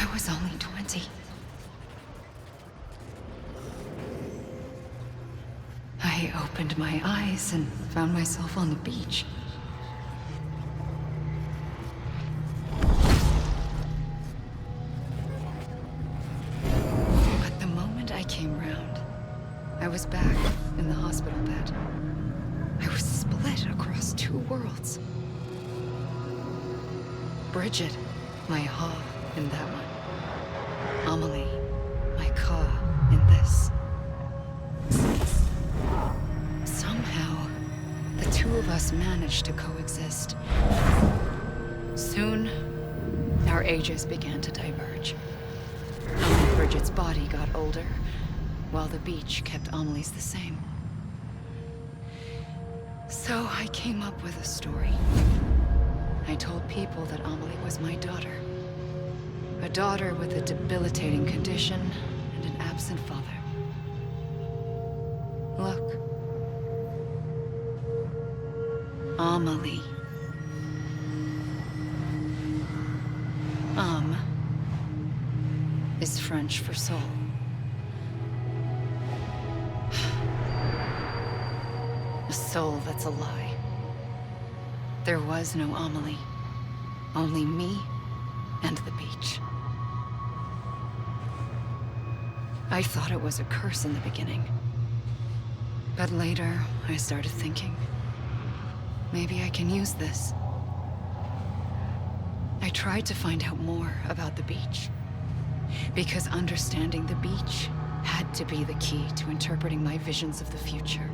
I was only 20. I opened my eyes and found myself on the beach. But the moment I came round, I was back in the hospital bed. I was split across two worlds. Bridget, my Ha in that one. Amelie, my Ka in this. Somehow, the two of us managed to coexist. Soon, our ages began to diverge. Bridget's body got older, while the beach kept Amelie's the same. So I came up with a story. I told people that Amelie was my daughter. A daughter with a debilitating condition and an absent father. Look. Amelie. Is French for soul. A soul that's a lie. There was no Amelie. Only me and the beach. I thought it was a curse in the beginning. But later, I started thinking, maybe I can use this. I tried to find out more about the beach. Because understanding the beach had to be the key to interpreting my visions of the future.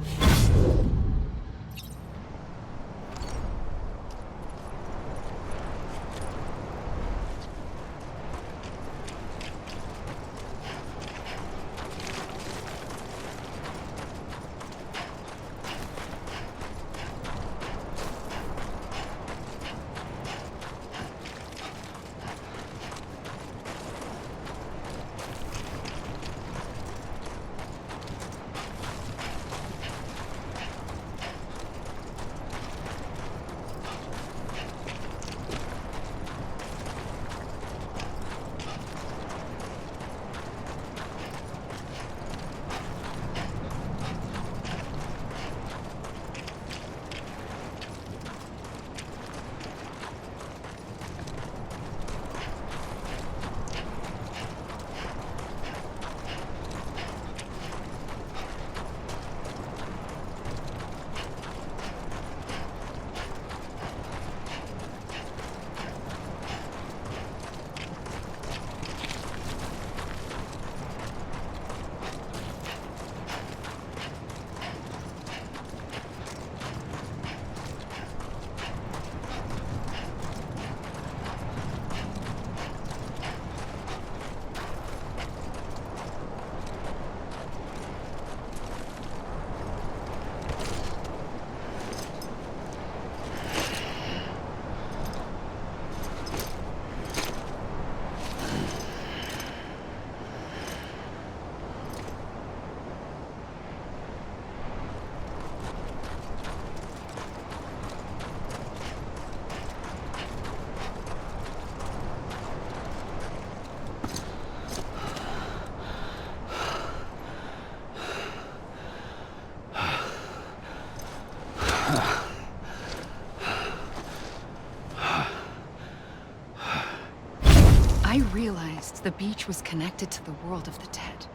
I realized the beach was connected to the world of the dead,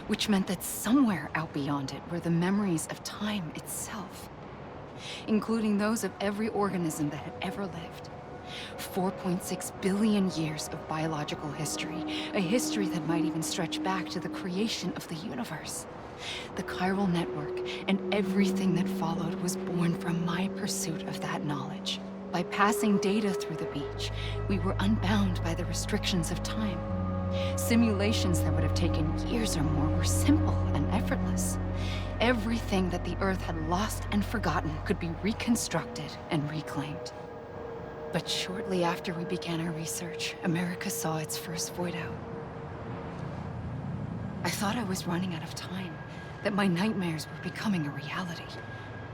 which meant that somewhere out beyond it were the memories of time itself, including those of every organism that had ever lived. 4.6 billion years of biological history, a history that might even stretch back to the creation of the universe. The chiral network and everything that followed was born from my pursuit of that knowledge. By passing data through the beach, we were unbound by the restrictions of time. Simulations that would have taken years or more were simple and effortless. Everything that the Earth had lost and forgotten could be reconstructed and reclaimed. But shortly after we began our research, America saw its first void out. I thought I was running out of time, that my nightmares were becoming a reality.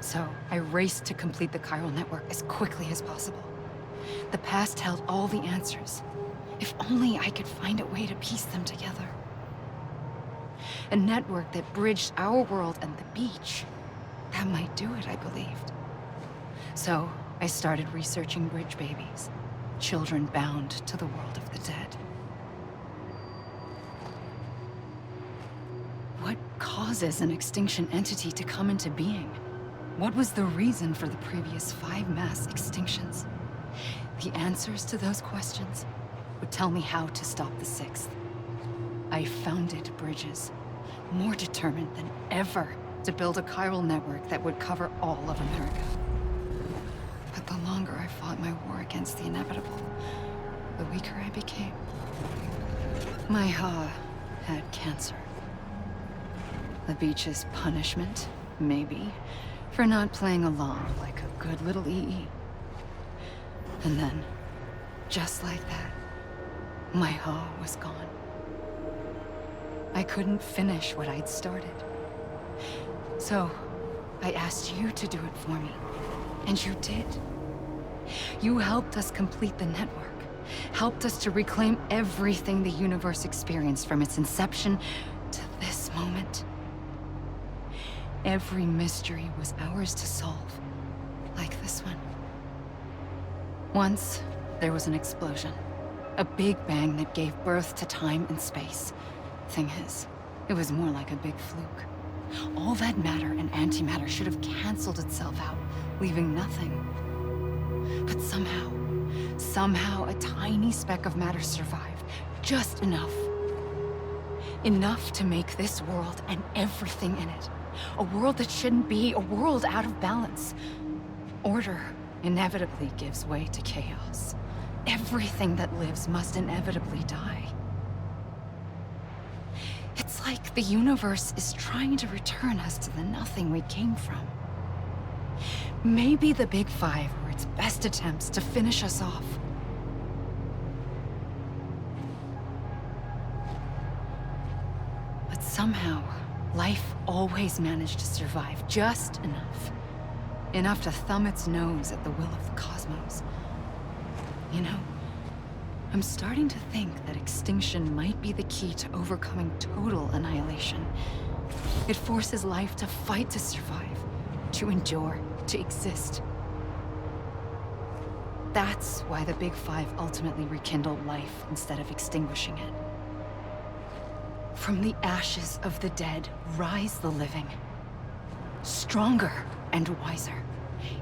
So I raced to complete the chiral network as quickly as possible. The past held all the answers. If only I could find a way to piece them together. A network that bridged our world and the beach. That might do it, I believed. So I started researching bridge babies, children bound to the world of the dead. What causes an extinction entity to come into being? What was the reason for the previous 5 mass extinctions? The answers to those questions would tell me how to stop the 6th. I founded bridges, more determined than ever to build a chiral network that would cover all of America. But the longer I fought my war against the inevitable, the weaker I became. My Ha had cancer. The beach's punishment, maybe, for not playing along like a good little EE. And then, just like that, my Ha was gone. I couldn't finish what I'd started. So, I asked you to do it for me, and you did. You helped us complete the network, helped us to reclaim everything the universe experienced from its inception to this moment. Every mystery was ours to solve, like this one. Once, there was an explosion. A big bang that gave birth to time and space. Thing is, it was more like a big fluke. All that matter and antimatter should have canceled itself out, leaving nothing. But somehow a tiny speck of matter survived, just enough. Enough to make this world and everything in it a world that shouldn't be, a world out of balance. Order inevitably gives way to chaos. Everything that lives must inevitably die. It's like the universe is trying to return us to the nothing we came from. Maybe the Big Five were its best attempts to finish us off. But somehow, life always managed to survive just enough. Enough to thumb its nose at the will of the cosmos. You know, I'm starting to think that extinction might be the key to overcoming total annihilation. It forces life to fight to survive, to endure, to exist. That's why the Big Five ultimately rekindled life instead of extinguishing it. From the ashes of the dead rise the living. Stronger and wiser.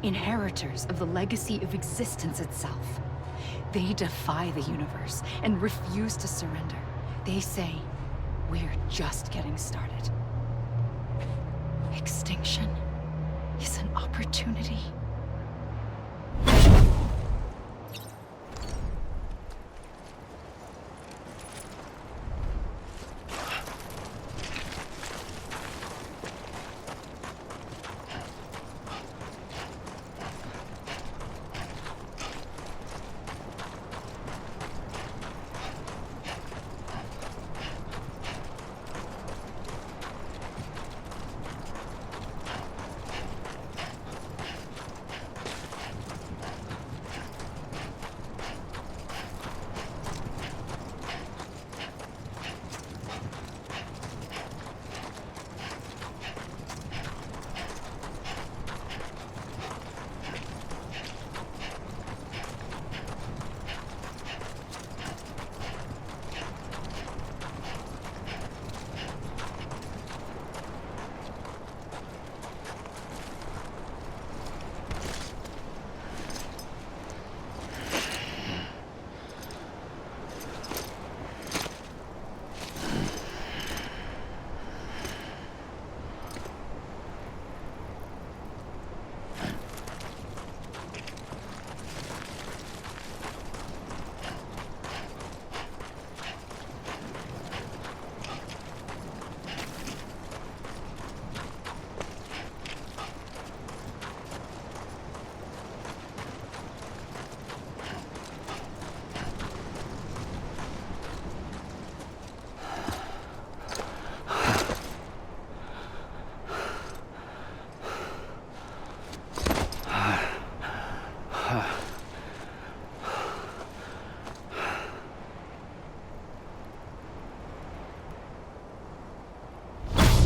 Inheritors of the legacy of existence itself. They defy the universe and refuse to surrender. They say, we're just getting started. Extinction is an opportunity.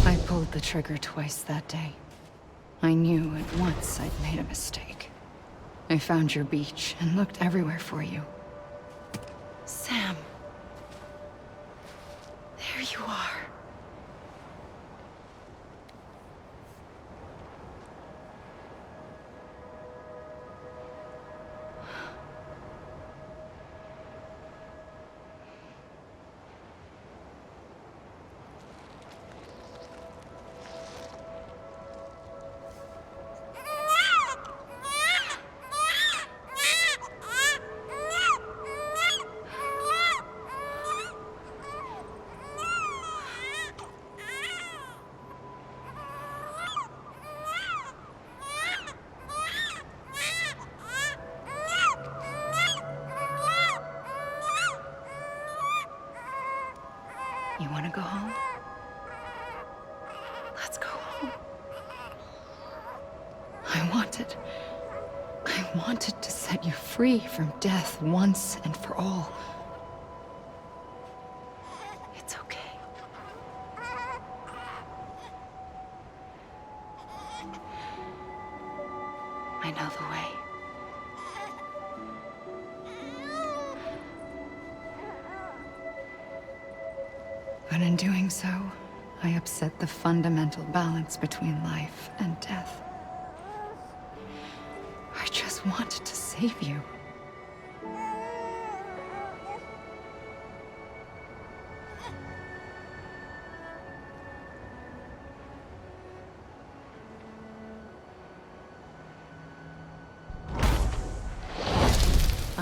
I pulled the trigger twice that day. I knew at once I'd made a mistake. I found your beach and looked everywhere for you. Sam. There you are. You want to go home? Let's go home. I wanted to set you free from death once and for all. It's okay. I know the way. But in doing so, I upset the fundamental balance between life and death. I just wanted to save you.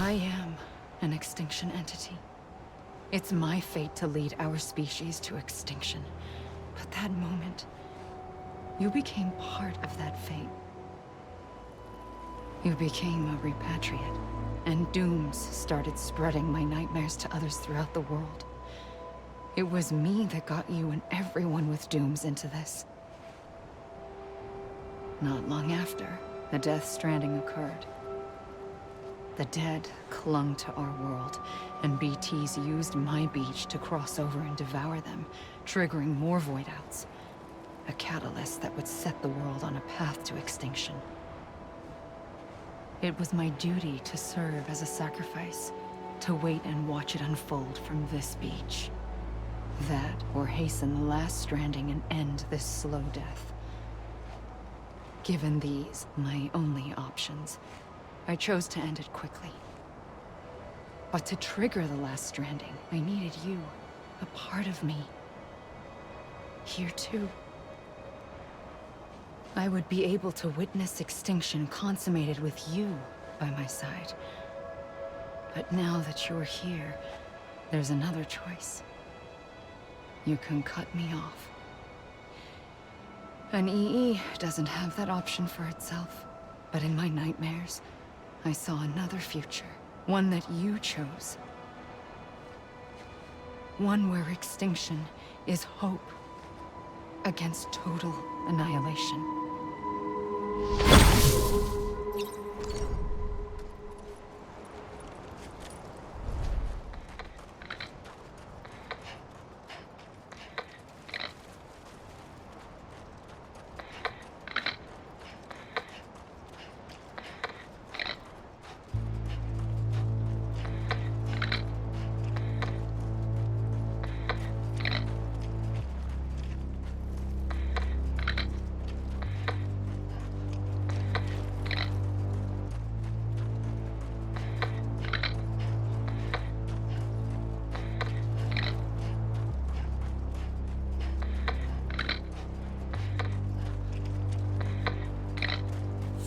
I am an extinction entity. It's my fate to lead our species to extinction. But that moment, you became part of that fate. You became a repatriate, and dooms started spreading my nightmares to others throughout the world. It was me that got you and everyone with dooms into this. Not long after, the Death Stranding occurred. The dead clung to our world, and BTs used my beach to cross over and devour them, triggering more void outs. A catalyst that would set the world on a path to extinction. It was my duty to serve as a sacrifice, to wait and watch it unfold from this beach. That, or hasten the last stranding and end this slow death. Given these, my only options, I chose to end it quickly. But to trigger the last stranding, I needed you, a part of me. Here too. I would be able to witness extinction consummated with you by my side. But now that you're here, there's another choice. You can cut me off. An EE doesn't have that option for itself. But in my nightmares, I saw another future. One that you chose. One where extinction is hope against total annihilation.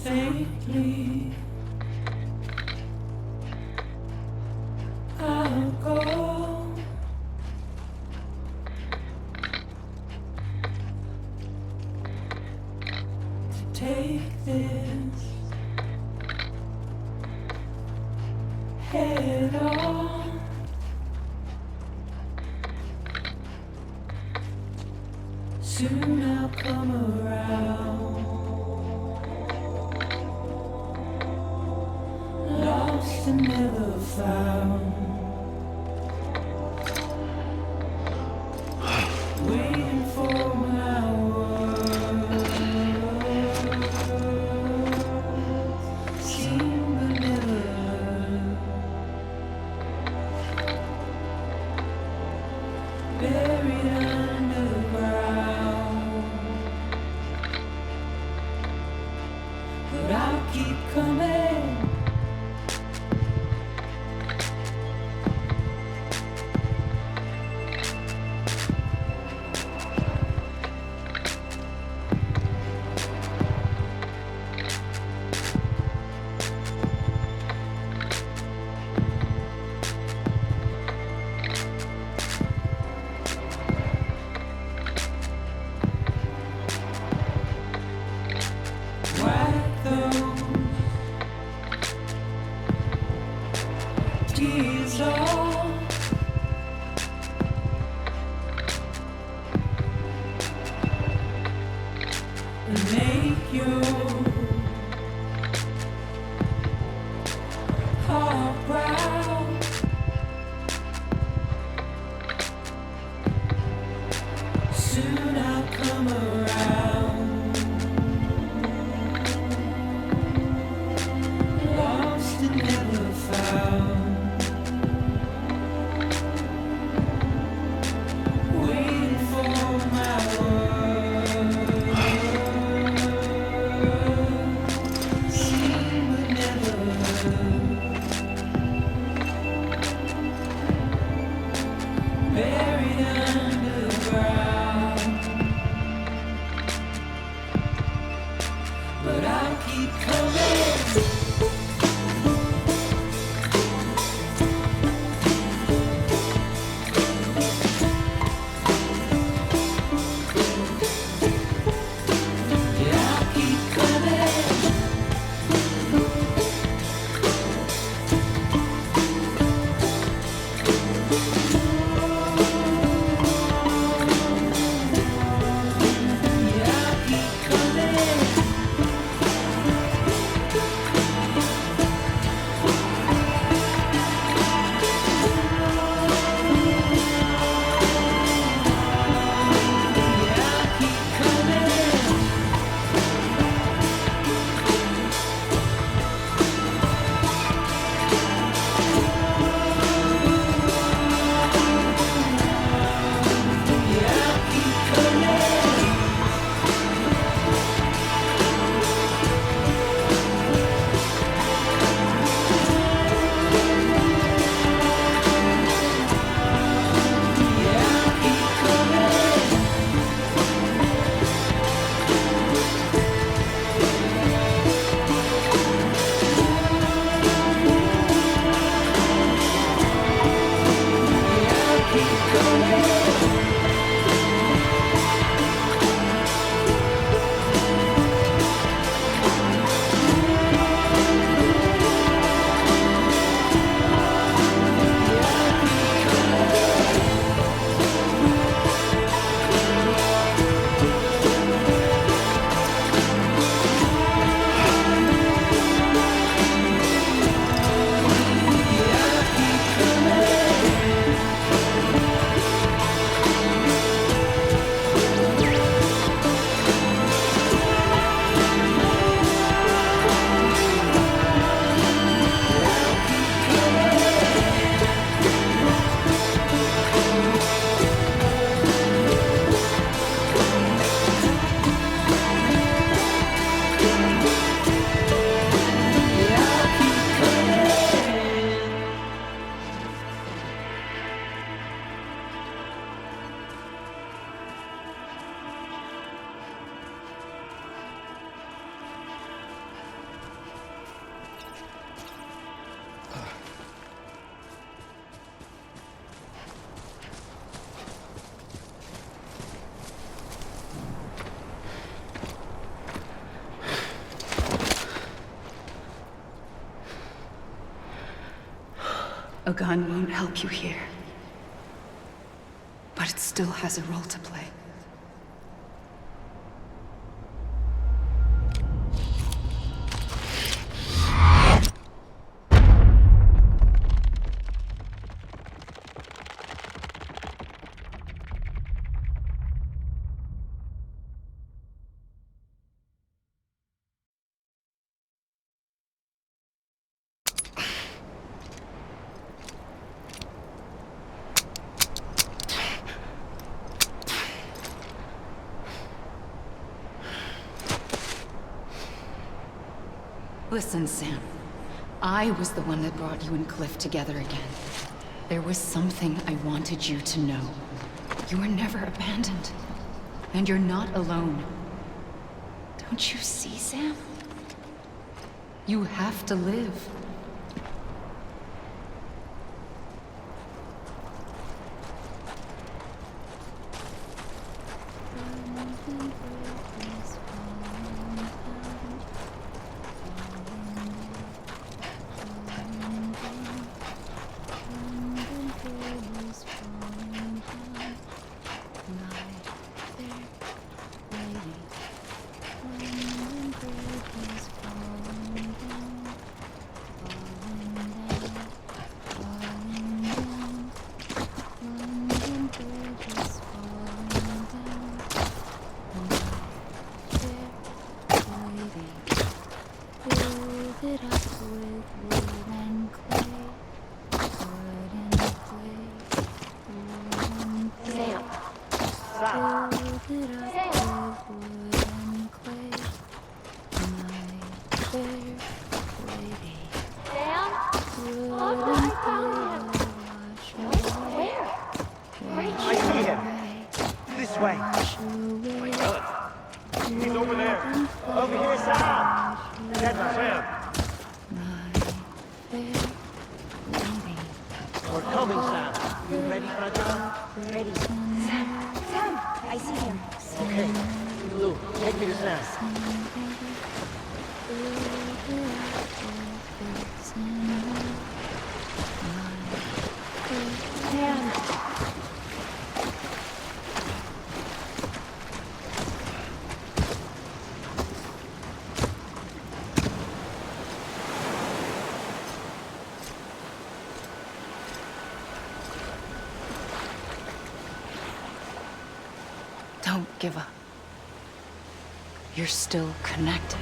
Faintly, I'll go. To take this head on. Soon I'll come around. Lost and never found. Waiting for my words. Seen but never heard. Buried underground. But I'll keep coming. Wipe those tears off. And make your heart proud. Soon I'll come around. Lost and never found. Waiting for my words. Seen but never heard. Buried underground. But I'll keep coming. A gun won't help you here. But it still has a role to play. Listen, Sam. I was the one that brought you and Cliff together again. There was something I wanted you to know. You were never abandoned. And you're not alone. Don't you see, Sam? You have to live. Don't give up. You're still connected.